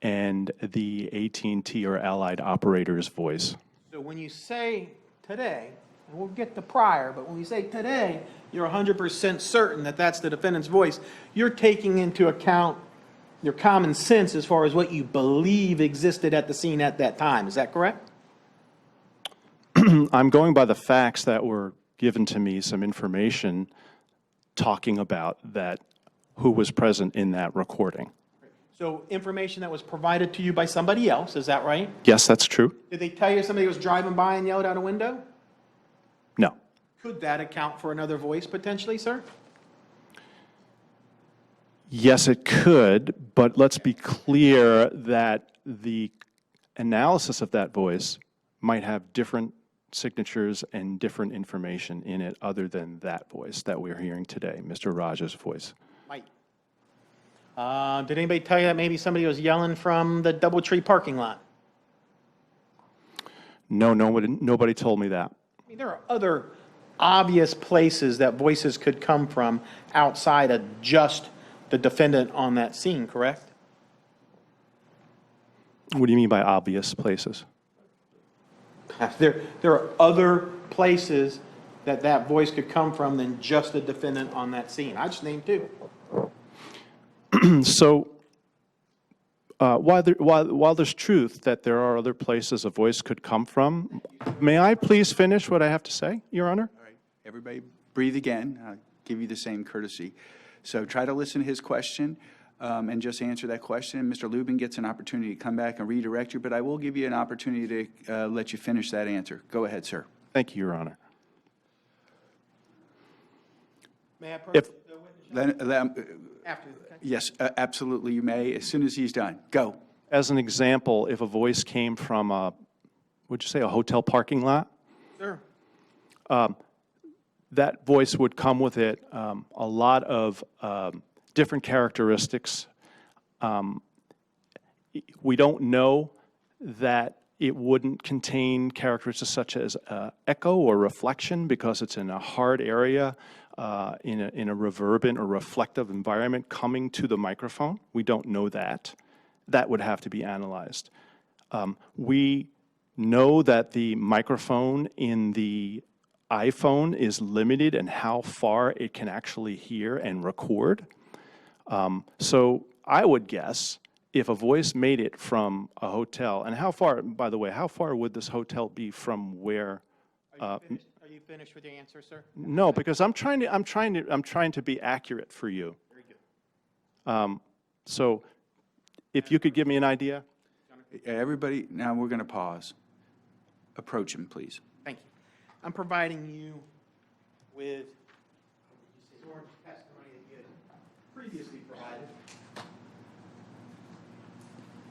Speaker 7: and the AT&T or Allied operator's voice.
Speaker 9: So when you say today, and we'll get to prior, but when you say today, you're 100% certain that that's the defendant's voice, you're taking into account your common sense as far as what you believe existed at the scene at that time. Is that correct?
Speaker 7: I'm going by the facts that were given to me, some information talking about that, who was present in that recording.
Speaker 9: So information that was provided to you by somebody else, is that right?
Speaker 7: Yes, that's true.
Speaker 9: Did they tell you somebody was driving by and yelled out a window?
Speaker 7: No.
Speaker 9: Could that account for another voice potentially, sir?
Speaker 7: Yes, it could, but let's be clear that the analysis of that voice might have different signatures and different information in it other than that voice that we're hearing today, Mr. Raj's voice.
Speaker 9: Might. Did anybody tell you that maybe somebody was yelling from the DoubleTree parking lot?
Speaker 7: No, nobody told me that.
Speaker 9: I mean, there are other obvious places that voices could come from outside of just the defendant on that scene, correct?
Speaker 7: What do you mean by obvious places?
Speaker 9: There are other places that that voice could come from than just the defendant on that scene. I just named two.
Speaker 7: So while there's truth that there are other places a voice could come from, may I please finish what I have to say, Your Honor?
Speaker 1: All right, everybody breathe again. I'll give you the same courtesy. So try to listen to his question and just answer that question. Mr. Lubin gets an opportunity to come back and redirect you, but I will give you an opportunity to let you finish that answer. Go ahead, sir.
Speaker 7: Thank you, Your Honor.
Speaker 9: May I
Speaker 7: If-
Speaker 9: After, okay.
Speaker 1: Yes, absolutely, you may, as soon as he's done. Go.
Speaker 7: As an example, if a voice came from would you say a hotel parking lot?
Speaker 9: Sure.
Speaker 7: That voice would come with it a lot of different characteristics. We don't know that it wouldn't contain characteristics such as echo or reflection because it's in a hard area, in a reverberant or reflective environment coming to the microphone. We don't know that. That would have to be analyzed. We know that the microphone in the iPhone is limited in how far it can actually hear and record. So I would guess if a voice made it from a hotel, and how far, by the way, how far would this hotel be from where?
Speaker 9: Are you finished with your answer, sir?
Speaker 7: No, because I'm trying to be accurate for you.
Speaker 9: Very good.
Speaker 7: So if you could give me an idea.
Speaker 1: Everybody, now we're going to pause. Approach him, please.
Speaker 9: Thank you. I'm providing you with sworn testimony that you had previously provided.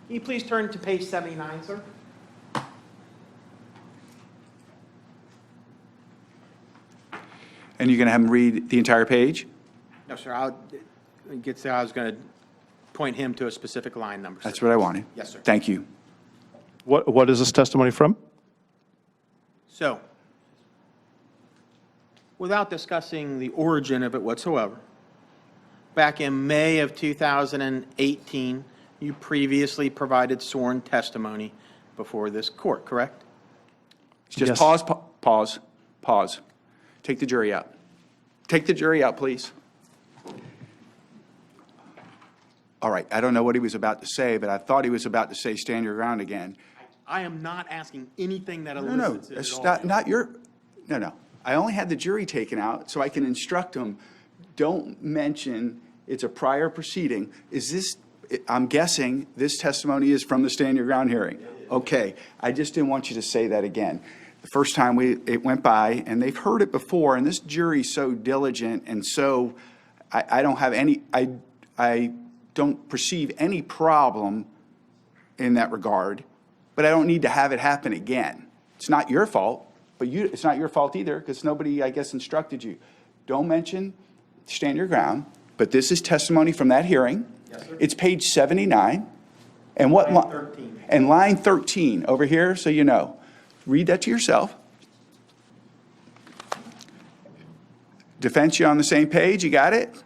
Speaker 9: Can you please turn to page 79, sir?
Speaker 1: And you're going to have him read the entire page?
Speaker 9: No, sir. I was going to point him to a specific line number. Sir.
Speaker 1: That's what I wanted.
Speaker 9: Yes, sir.
Speaker 1: Thank you.
Speaker 7: What is this testimony from?
Speaker 9: So, without discussing the origin of it whatsoever, back in May of 2018, you previously provided sworn testimony before this court, correct?
Speaker 1: Just
Speaker 7: Yes.
Speaker 1: pause. Take the jury out. Take the jury out, please. All right, I don't know what he was about to say, but I thought he was about to say stand your ground again.
Speaker 9: I am not asking anything that
Speaker 1: No,
Speaker 9: elicits it
Speaker 1: that's
Speaker 9: at all.
Speaker 1: not your, no. I only had the jury taken out so I can instruct them, don't mention it's a prior proceeding. Is this, I'm guessing this testimony is from the stand your ground hearing. Okay, I just didn't want you to say that again. The first time it went by, and they've heard it before, and this jury's so diligent, and so I don't have any, I don't perceive any problem in that regard, but I don't need to have it happen again. It's not your fault, but it's not your fault either, because nobody, I guess, instructed you. Don't mention stand your ground, but this is testimony from that hearing.
Speaker 9: Yes, sir.
Speaker 1: It's page 79. And what
Speaker 9: Line 13.
Speaker 1: And line 13 over here, so you know. Read that to yourself. Defense, you on the same page? You got it?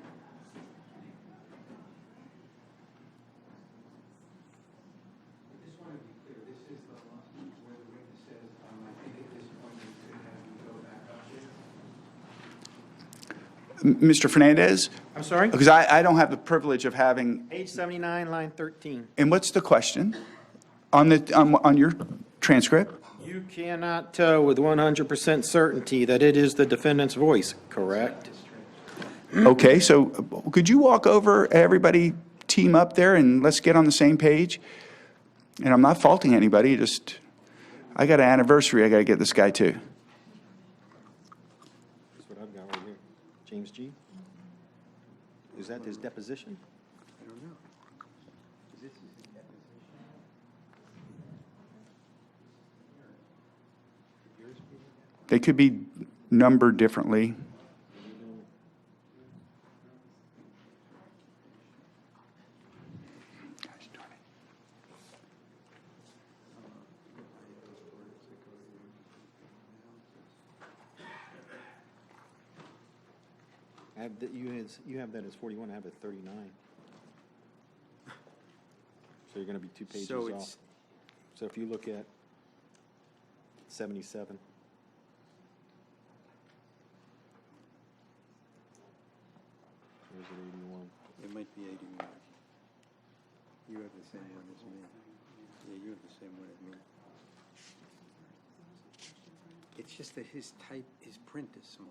Speaker 1: Mr. Fernandez?
Speaker 9: I'm sorry?
Speaker 1: Because I don't have the privilege of having,
Speaker 9: Page 79, line 13.
Speaker 1: and what's the question on your transcript?
Speaker 9: You cannot tell with 100% certainty that it is the defendant's voice, correct?
Speaker 1: Okay, so could you walk over, everybody, team up there and let's get on the same page. And I'm not faulting anybody, just, I got an anniversary I got to get this guy to.
Speaker 10: That's what I've got right here. James G. Is that his deposition? I don't know. Is this his deposition?
Speaker 1: They could be numbered differently.
Speaker 10: I have that, you have that as 41, I have it 39. So you're going to be 2 pages
Speaker 2: So
Speaker 10: off.
Speaker 2: it's-
Speaker 10: So if you look at 77. Here's it 81.
Speaker 11: It might be 81. You have the same one as me. Yeah, you have the same one as me. It's just that his print is smaller.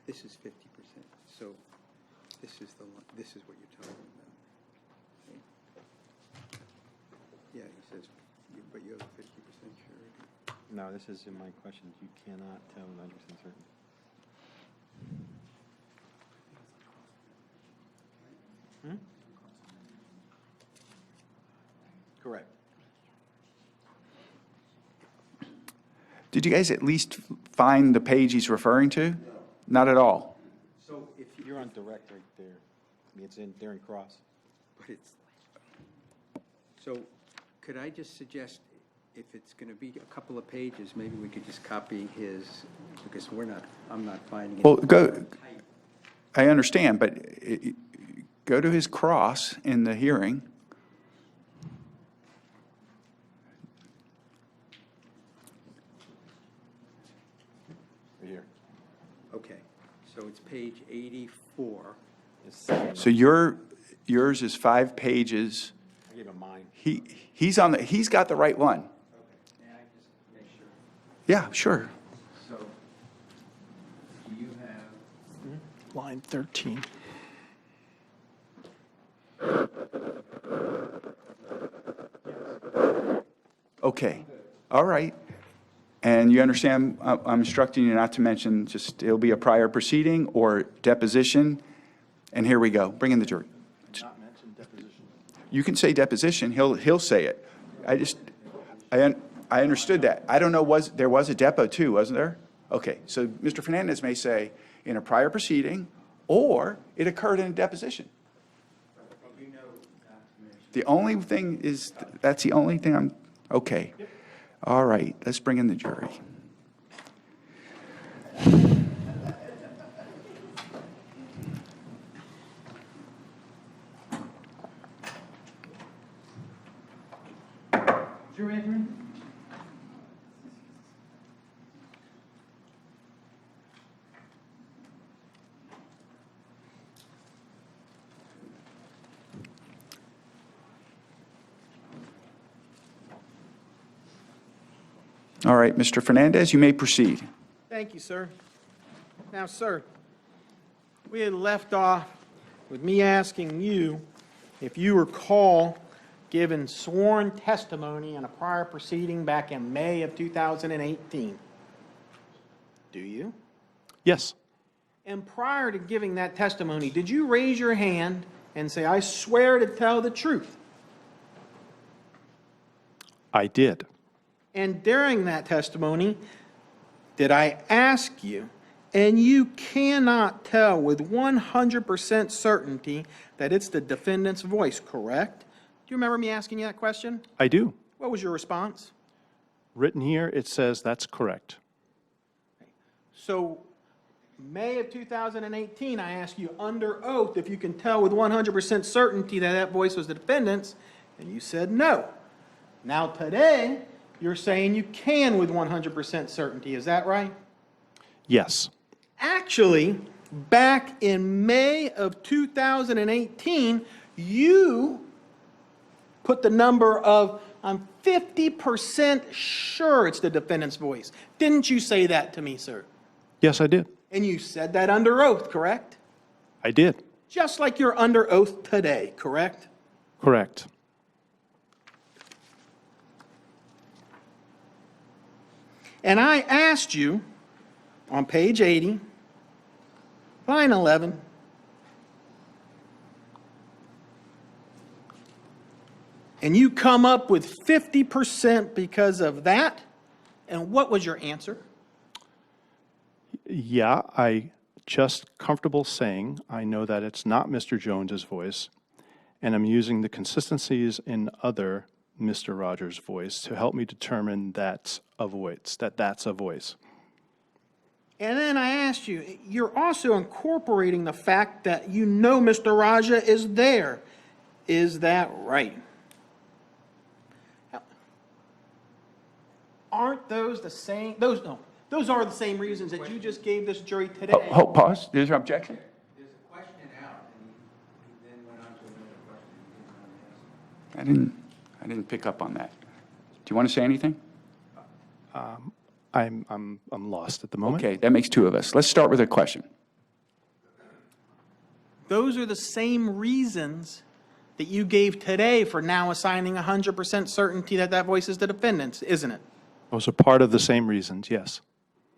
Speaker 11: This is 50%, so this is what you're talking about. Okay? Yeah, he says, but you have a 50% surety.
Speaker 10: No, this is in my questions. You cannot tell with 100% certain. Correct.
Speaker 1: Did you guys at least find the page he's referring to? Not at all.
Speaker 10: So if you're on direct right there, I mean, it's in there in cross.
Speaker 11: But it's, so could I just suggest, if it's going to be a couple of pages, maybe we could just copy his, because I'm not finding it.
Speaker 1: Well, I understand, but go to his cross in the hearing.
Speaker 10: Right here.
Speaker 11: Okay, so it's page 84.
Speaker 1: So yours is 5 pages.
Speaker 10: I gave him mine.
Speaker 1: He's got the right one.
Speaker 11: Okay, may I just make sure?
Speaker 1: Yeah, sure.
Speaker 11: So, do you have?
Speaker 7: Line 13.
Speaker 1: Okay, all right. And you understand, I'm instructing you not to mention, just, it'll be a prior proceeding or deposition. And here we go. Bring in the jury.
Speaker 7: Not mentioned deposition.
Speaker 1: You can say deposition, he'll say it. I understood that. I don't know, there was a depo too, wasn't there? Okay, so Mr. Fernandez may say in a prior proceeding, or it occurred in a deposition. The only thing is, that's the only thing okay. All right, let's bring in the jury.
Speaker 9: Jury Anthony?
Speaker 1: All right, Mr. Fernandez, you may proceed.
Speaker 9: Thank you, sir. Now, sir, we had left off with me asking you if you recall giving sworn testimony in a prior proceeding back in May of 2018. Do you?
Speaker 7: Yes,
Speaker 9: And prior to giving that testimony, did you raise your hand and say, "I swear to tell the truth"?
Speaker 7: I did.
Speaker 9: And during that testimony, did I ask you, and you cannot tell with 100% certainty that it's the defendant's voice, correct? Do you remember me asking you that question?
Speaker 7: I do.
Speaker 9: What was your response?
Speaker 7: Written here, it says that's correct.
Speaker 9: So, May of 2018, I asked you under oath if you can tell with 100% certainty that that voice was the defendant's, and you said no. Now today, you're saying you can with 100% certainty, is that right?
Speaker 7: Yes.
Speaker 9: Actually, back in May of 2018, you put the number of, "I'm 50% sure it's the defendant's voice." Didn't you say that to me, sir?
Speaker 7: Yes, I did.
Speaker 9: And you said that under oath, correct?
Speaker 7: I did.
Speaker 9: Just like you're under oath today, correct?
Speaker 7: Correct.
Speaker 9: And I asked you on page 80, line 11, and you come up with 50% because of that, and what was your answer?
Speaker 7: Yeah, I just comfortable saying I know that it's not Mr. Jones's voice, and I'm using the consistencies in other Mr. Rogers' voice to help me determine that's a voice, that's a voice.
Speaker 9: And then I asked you, you're also incorporating the fact that you know Mr. Raja is there. Is that right? Aren't those the same, those are the same reasons that you just gave this jury today?
Speaker 1: Hold, pause. There's your objection.
Speaker 5: There's a question out, and he then went on to another question. He didn't know the answer.
Speaker 1: I didn't pick up on that. Do you want to say anything?
Speaker 7: I'm lost at the moment.
Speaker 1: Okay, that makes two of us. Let's start with a question.
Speaker 9: Those are the same reasons that you gave today for now assigning 100% certainty that that voice is the defendant's, isn't it?
Speaker 7: Those are part of the same reasons, yes.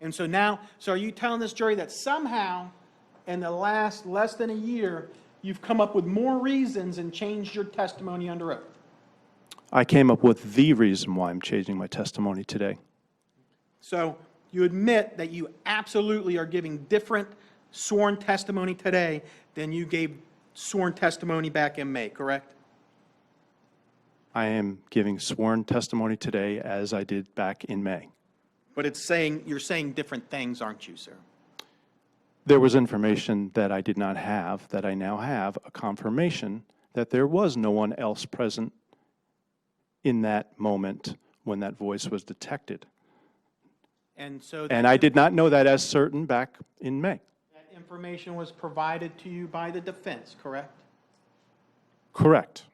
Speaker 9: And so now, so are you telling this jury that somehow in the last less than a year, you've come up with more reasons and changed your testimony under oath?
Speaker 7: I came up with the reason why I'm changing my testimony today.
Speaker 9: So you admit that you absolutely are giving different sworn testimony today than you gave sworn testimony back in May, correct?
Speaker 7: I am giving sworn testimony today as I did back in May.
Speaker 9: But it's saying, you're saying different things, aren't you, sir?
Speaker 7: There was information that I did not have that I now have, a confirmation that there was no one else present in that moment when that voice was detected.
Speaker 9: And so
Speaker 7: And I did not know that as certain back in May.
Speaker 9: that information was provided to you by the defense, correct?
Speaker 7: Correct.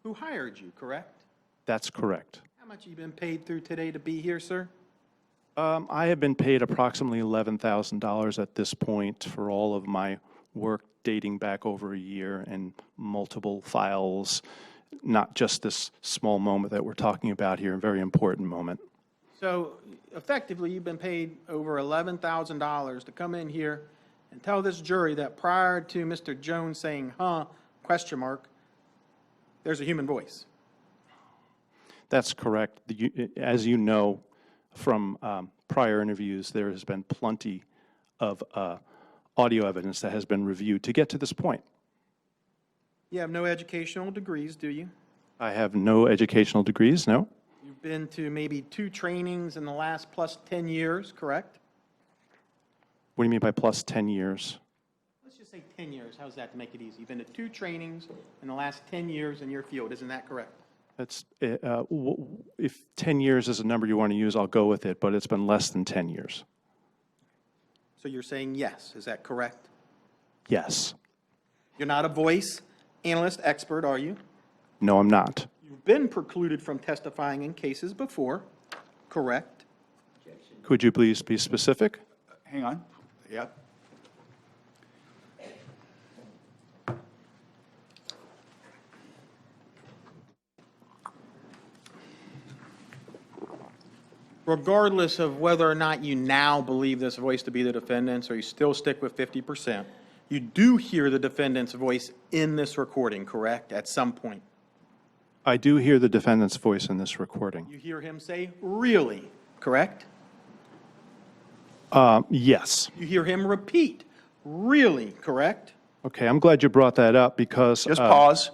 Speaker 9: Who hired you, correct?
Speaker 7: That's correct.
Speaker 9: How much have you been paid through today to be here, sir?
Speaker 7: I have been paid approximately $11,000 at this point for all of my work dating back over a year and multiple files, not just this small moment that we're talking about here, a very important moment.
Speaker 9: So effectively, you've been paid over $11,000 to come in here and tell this jury that prior to Mr. Jones saying, question mark, there's a human voice.
Speaker 7: That's correct. As you know from prior interviews, there has been plenty of audio evidence that has been reviewed to get to this point.
Speaker 9: You have no educational degrees, do you?
Speaker 7: I have no educational degrees, no.
Speaker 9: You've been to maybe 2 trainings in the last plus 10 years, correct?
Speaker 7: What do you mean by plus 10 years?
Speaker 9: Let's just say 10 years. How's that to make it easy? You've been to 2 trainings in the last 10 years in your field. Isn't that correct?
Speaker 7: That's, if 10 years is a number you want to use, I'll go with it, but it's been less than 10 years.
Speaker 9: So you're saying yes. Is that correct?
Speaker 7: Yes.
Speaker 9: You're not a voice analyst expert, are you?
Speaker 7: No, I'm not.
Speaker 9: You've been precluded from testifying in cases before, correct?
Speaker 7: Could you please be specific?
Speaker 1: Hang on. Yep.
Speaker 9: Regardless of whether or not you now believe this voice to be the defendant's, or you still stick with 50%, you do hear the defendant's voice in this recording, correct, at some point?
Speaker 7: I do hear the defendant's voice in this recording.
Speaker 9: You hear him say, really, correct?
Speaker 7: Yes.
Speaker 9: You hear him repeat, really, correct?
Speaker 7: Okay, I'm glad you brought that up because...
Speaker 1: Just pause.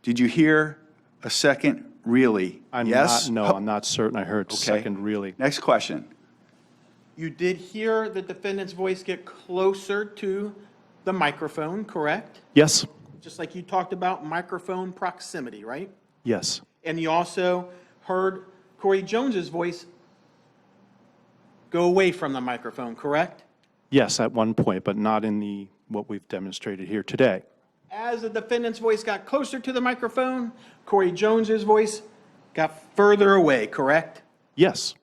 Speaker 1: Did you hear a second really? Yes?
Speaker 7: I'm not certain I heard
Speaker 1: Okay.
Speaker 7: second really.
Speaker 1: Next question.
Speaker 9: You did hear the defendant's voice get closer to the microphone, correct?
Speaker 7: Yes?
Speaker 9: Just like you talked about microphone proximity, right?
Speaker 7: Yes.
Speaker 9: And you also heard Corey Jones's voice go away from the microphone, correct?
Speaker 7: Yes, at one point, but not in what we've demonstrated here today.
Speaker 9: As the defendant's voice got closer to the microphone, Corey Jones's voice got further away, correct?
Speaker 7: Yes.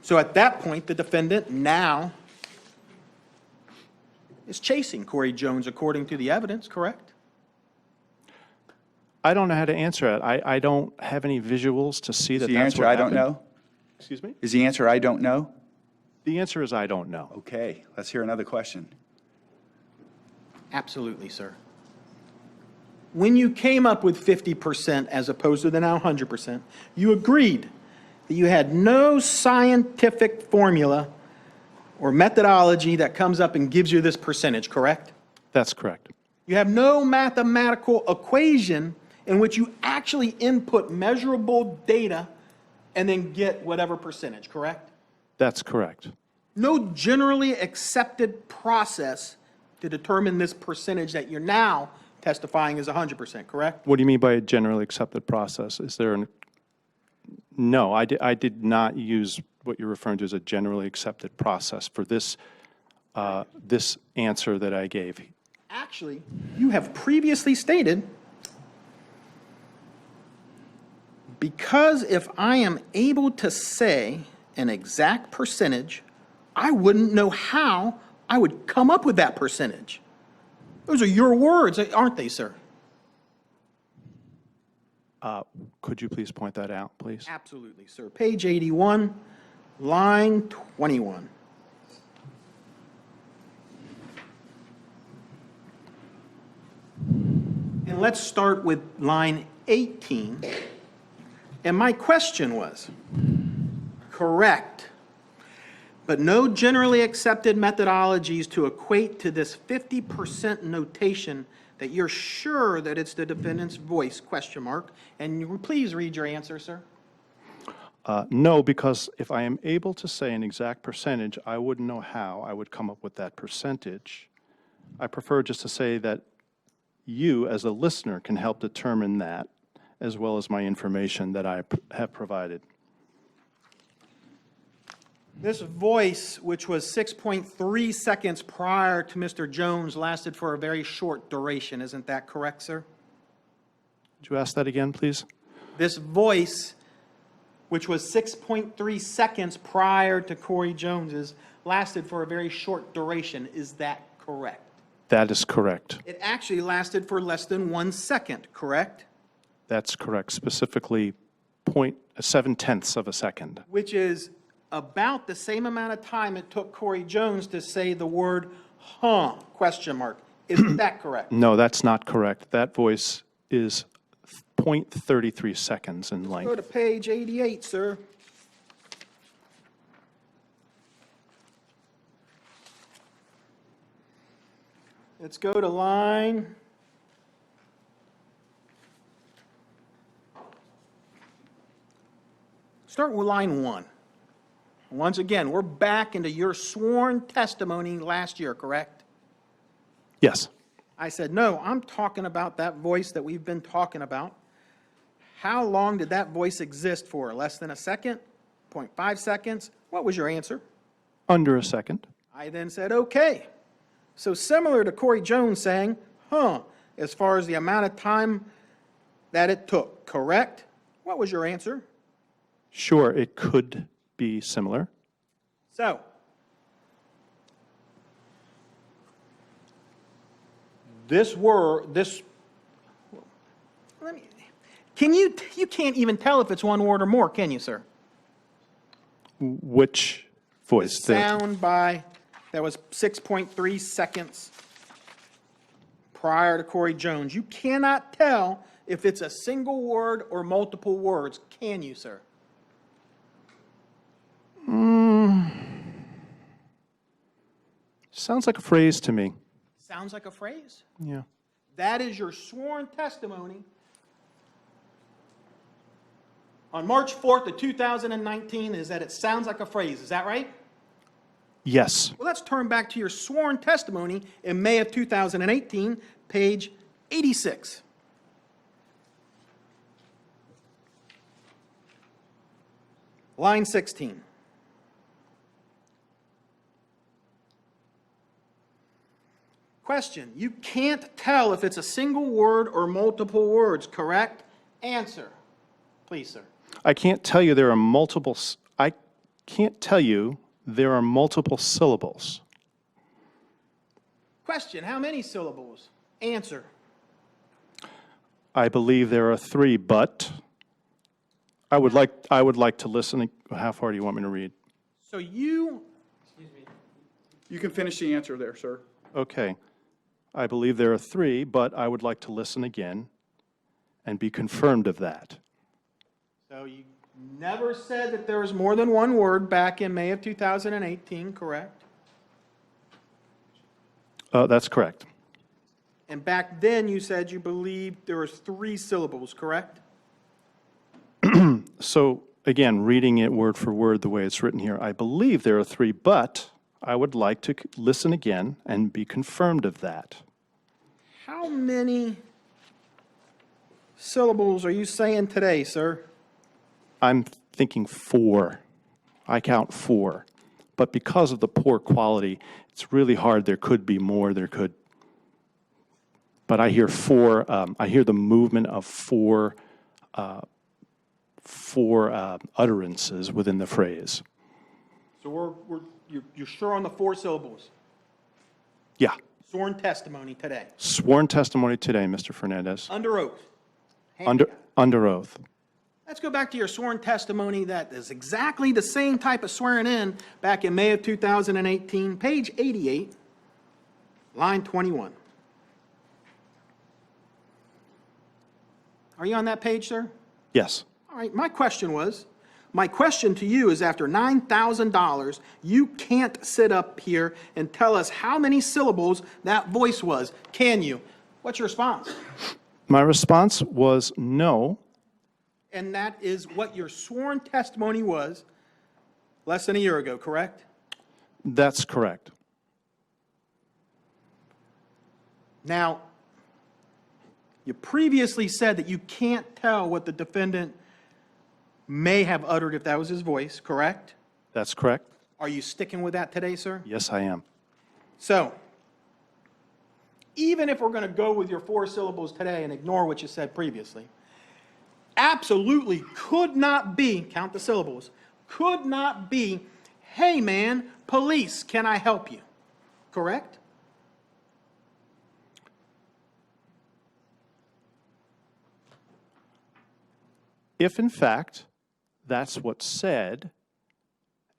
Speaker 9: So at that point, the defendant now is chasing Corey Jones according to the evidence, correct?
Speaker 7: I don't know how to answer it. I don't have any visuals to see that
Speaker 1: Is the
Speaker 7: that's
Speaker 1: answer,
Speaker 7: what
Speaker 1: I don't
Speaker 7: happened.
Speaker 1: know?
Speaker 7: Excuse me?
Speaker 1: Is the answer, I don't know?
Speaker 7: The answer is I don't know.
Speaker 1: Okay, let's hear another question.
Speaker 9: Absolutely, sir. When you came up with 50% as opposed to the now 100%, you agreed that you had no scientific formula or methodology that comes up and gives you this percentage, correct?
Speaker 7: That's correct.
Speaker 9: You have no mathematical equation in which you actually input measurable data and then get whatever percentage, correct?
Speaker 7: That's correct.
Speaker 9: No generally accepted process to determine this percentage that you're now testifying is 100%, correct?
Speaker 7: What do you mean by a generally accepted process? Is there an... No, I did not use what you're referring to as a generally accepted process for this, this answer that I gave.
Speaker 9: Actually, you have previously stated, because if I am able to say an exact percentage, I wouldn't know how I would come up with that percentage. Those are your words, aren't they, sir?
Speaker 7: Could you please point that out, please?
Speaker 9: Absolutely, sir. Page 81, line 21. And let's start with line 18. And my question was, correct, but no generally accepted methodologies to equate to this 50% notation that you're sure that it's the defendant's voice, question mark. And you please read your answer, sir.
Speaker 7: No, because if I am able to say an exact percentage, I wouldn't know how I would come up with that percentage. I prefer just to say that you, as a listener, can help determine that, as well as my information that I have provided.
Speaker 9: This voice, which was 6.3 seconds prior to Mr. Jones, lasted for a very short duration. Isn't that correct, sir?
Speaker 7: Would you ask that again, please?
Speaker 9: This voice, which was 6.3 seconds prior to Corey Jones's, lasted for a very short duration. Is that correct?
Speaker 7: That is correct.
Speaker 9: It actually lasted for less than 1 second, correct?
Speaker 7: That's correct, specifically 0.7 of a second.
Speaker 9: Which is about the same amount of time it took Corey Jones to say the word, huh, question mark. Isn't that correct?
Speaker 7: No, that's not correct. That voice is 0.33 seconds in
Speaker 9: Go
Speaker 7: length.
Speaker 9: to page 88, sir. Let's go to line. Start with line 1. Once again, we're back into your sworn testimony last year, correct?
Speaker 7: Yes.
Speaker 9: I said, no, I'm talking about that voice that we've been talking about. How long did that voice exist for? Less than a second? 0.5 seconds? What was your answer?
Speaker 7: Under a second.
Speaker 9: I then said, okay. So similar to Corey Jones saying, huh, as far as the amount of time that it took, correct? What was your answer?
Speaker 7: Sure, it could be similar.
Speaker 9: So, you can't even tell if it's one word or more, can you, sir?
Speaker 7: Which voice?
Speaker 9: Sound by, that was 6.3 seconds prior to Corey Jones. You cannot tell if it's a single word or multiple words, can you, sir?
Speaker 7: Sounds like a phrase to me.
Speaker 9: Sounds like a phrase?
Speaker 7: Yeah.
Speaker 9: That is your sworn testimony on March 4th of 2019, is that it sounds like a phrase. Is that right?
Speaker 7: Yes.
Speaker 9: Well, let's turn back to your sworn testimony in May of 2018, page 86. Line 16. Question, you can't tell if it's a single word or multiple words, correct? Answer. Please, sir.
Speaker 7: I can't tell you there are multiple, can't tell you. There are multiple syllables.
Speaker 9: Question, how many syllables? Answer.
Speaker 7: I believe there are 3, but I would like to listen. How far do you want me to read?
Speaker 9: So you,
Speaker 1: You can finish the answer there, sir.
Speaker 7: Okay. I believe there are 3, but I would like to listen again and be confirmed of that.
Speaker 9: so you never said that there was more than one word back in May of 2018, correct?
Speaker 7: That's correct.
Speaker 9: And back then you said you believed there was 3 syllables, correct?
Speaker 7: So again, reading it word for word the way it's written here, I believe there are 3, but I would like to listen again and be confirmed of that.
Speaker 9: How many syllables are you saying today, sir?
Speaker 7: I'm thinking 4. I count 4. But because of the poor quality, it's really hard. There could be more. There could. But I hear 4. I hear the movement of 4 utterances within the phrase.
Speaker 9: So you're sure on the 4 syllables?
Speaker 7: Yeah.
Speaker 9: Sworn testimony today.
Speaker 7: Sworn testimony today, Mr. Fernandez.
Speaker 9: Under oath. Hand it down.
Speaker 7: Under oath.
Speaker 9: Let's go back to your sworn testimony that is exactly the same type of swearing in back in May of 2018, page 88, line 21. Are you on that page, sir?
Speaker 7: Yes.
Speaker 9: All right, my question to you is after $9,000, you can't sit up here and tell us how many syllables that voice was. Can you? What's your response?
Speaker 7: My response was no.
Speaker 9: And that is what your sworn testimony was less than a year ago, correct?
Speaker 7: That's correct.
Speaker 9: Now, you previously said that you can't tell what the defendant may have uttered if that was his voice, correct?
Speaker 7: That's correct.
Speaker 9: Are you sticking with that today, sir?
Speaker 7: Yes, I am.
Speaker 9: So, even if we're going to go with your 4 syllables today and ignore what you said previously, absolutely could not be, count the syllables, could not be, hey man, police, can I help you? Correct?
Speaker 7: If in fact that's what's said,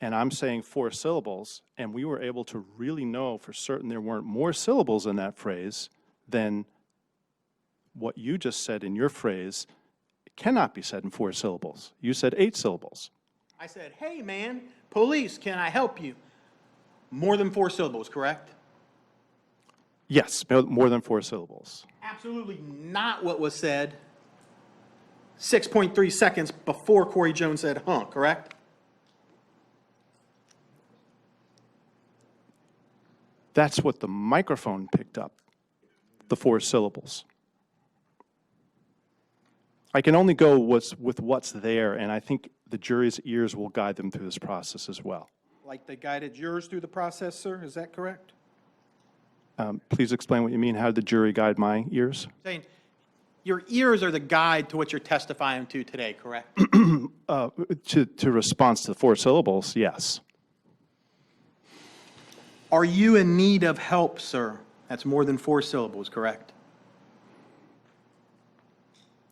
Speaker 7: and I'm saying 4 syllables, and we were able to really know for certain there weren't more syllables in that phrase than what you just said in your phrase, it cannot be said in 4 syllables. You said 8 syllables.
Speaker 9: I said, hey man, police, can I help you? More than 4 syllables, correct?
Speaker 7: Yes, more than 4 syllables.
Speaker 9: Absolutely not what was said 6.3 seconds before Corey Jones said, huh, correct?
Speaker 7: That's what the microphone picked up, the 4 syllables. I can only go with what's there, and I think the jury's ears will guide them through this process as well.
Speaker 9: Like they guided yours through the process, sir, is that correct?
Speaker 7: Please explain what you mean. How did the jury guide my ears?
Speaker 9: Saying your ears are the guide to what you're testifying to today, correct?
Speaker 7: To response to the 4 syllables, yes.
Speaker 9: Are you in need of help, sir? That's more than 4 syllables, correct?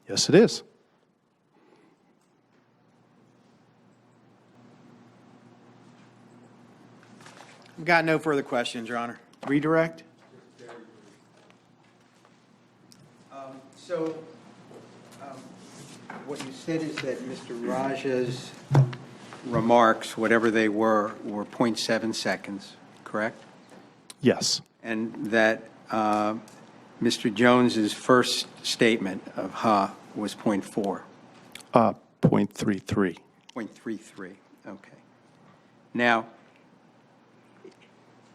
Speaker 7: Yes, it is.
Speaker 9: Got no further questions, Your Honor. Redirect?
Speaker 11: So, what you said is that Mr. Raja's remarks, whatever they were 0.7 seconds, correct?
Speaker 7: Yes.
Speaker 11: And that Mr. Jones's first statement of "huh" was 0.4.
Speaker 7: 0.33.
Speaker 11: 0.33, okay. Now,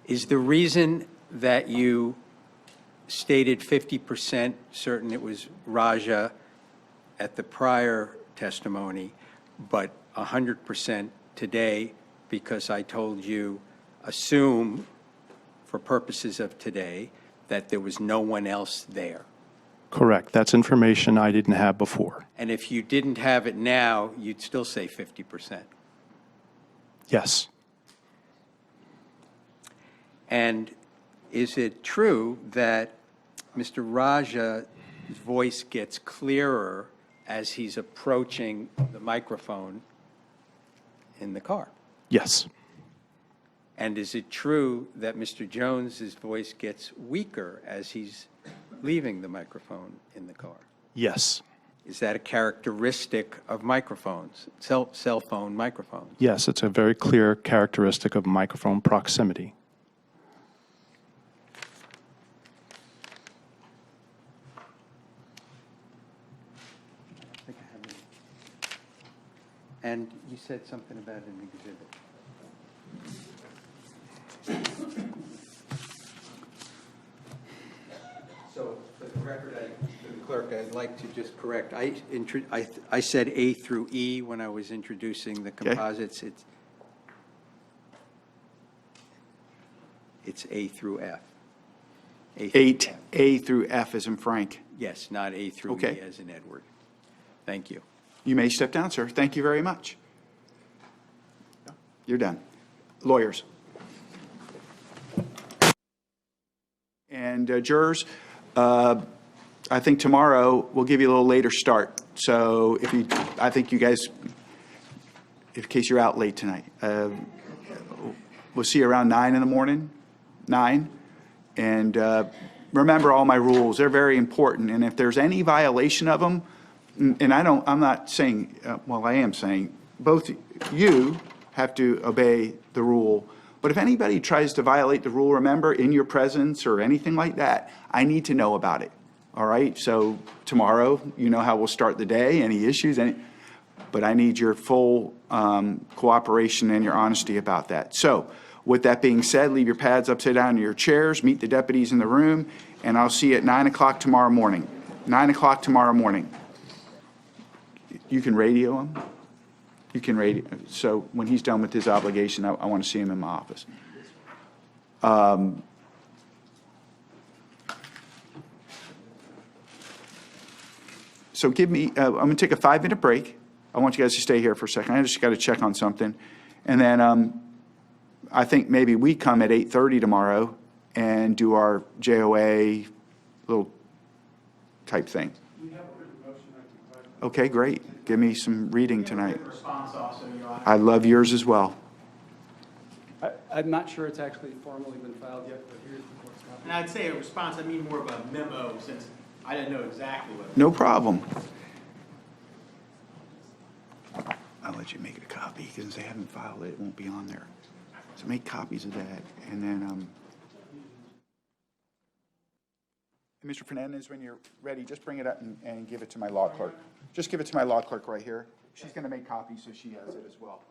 Speaker 11: is the reason that you stated 50% certain it was Raja at the prior testimony, but 100% today because I told you, assume for purposes of today, that there was no one else there?
Speaker 7: Correct. That's information I didn't have before.
Speaker 11: And if you didn't have it now, you'd still say 50%?
Speaker 7: Yes.
Speaker 11: And is it true that Mr. Raja's voice gets clearer as he's approaching the microphone in the car?
Speaker 7: Yes.
Speaker 11: And is it true that Mr. Jones's voice gets weaker as he's leaving the microphone in the car?
Speaker 7: Yes.
Speaker 11: Is that a characteristic of microphones, cell phone microphones?
Speaker 7: Yes, it's a very clear characteristic of microphone proximity.
Speaker 11: And you said something about an exhibit. So, for the record, for the clerk, I'd like to just correct. I said A through E when I was introducing the composites. It's A through F.
Speaker 1: A through F as in Frank.
Speaker 11: Yes, not A through
Speaker 1: Okay.
Speaker 11: E as in Edward. Thank you.
Speaker 1: You may step down, sir. Thank you very much. You're done. Lawyers. And jurors, I think tomorrow we'll give you a little later start. So I think you guys, in case you're out late tonight, we'll see you around 9 in the morning, 9. And remember all my rules. They're very important. And if there's any violation of them, and I'm not saying, well, I am saying, both you have to obey the rule. But if anybody tries to violate the rule, remember, in your presence or anything like that, I need to know about it. All right? So tomorrow, you know how we'll start the day, any issues, but I need your full cooperation and your honesty about that. So with that being said, leave your pads upside down in your chairs, meet the deputies in the room, and I'll see you at 9 o'clock tomorrow morning. 9 o'clock tomorrow morning. You can radio him. You can radio. So when he's done with his obligation, I want to see him in my office. So give me, I'm going to take a 5-minute break. I want you guys to stay here for a second. I just got to check on something. And then I think maybe we come at 8:30 tomorrow and do our JOA little type thing. Okay, great. Give me some reading tonight.
Speaker 9: Response also, Your Honor.
Speaker 1: I love yours as well.
Speaker 12: I'm not sure it's actually formally been filed yet, but here's the court's copy.
Speaker 9: And I'd say a response, I mean more of a memo, since I didn't know exactly what.
Speaker 1: No problem. I'll let you make it a copy, because since they haven't filed it, it won't be on there. So make copies of that, and then, Mr. Fernandez, when you're ready, just bring it up and give it to my law clerk. Just give it to my law clerk right here. She's going to make copies, so she has it as well.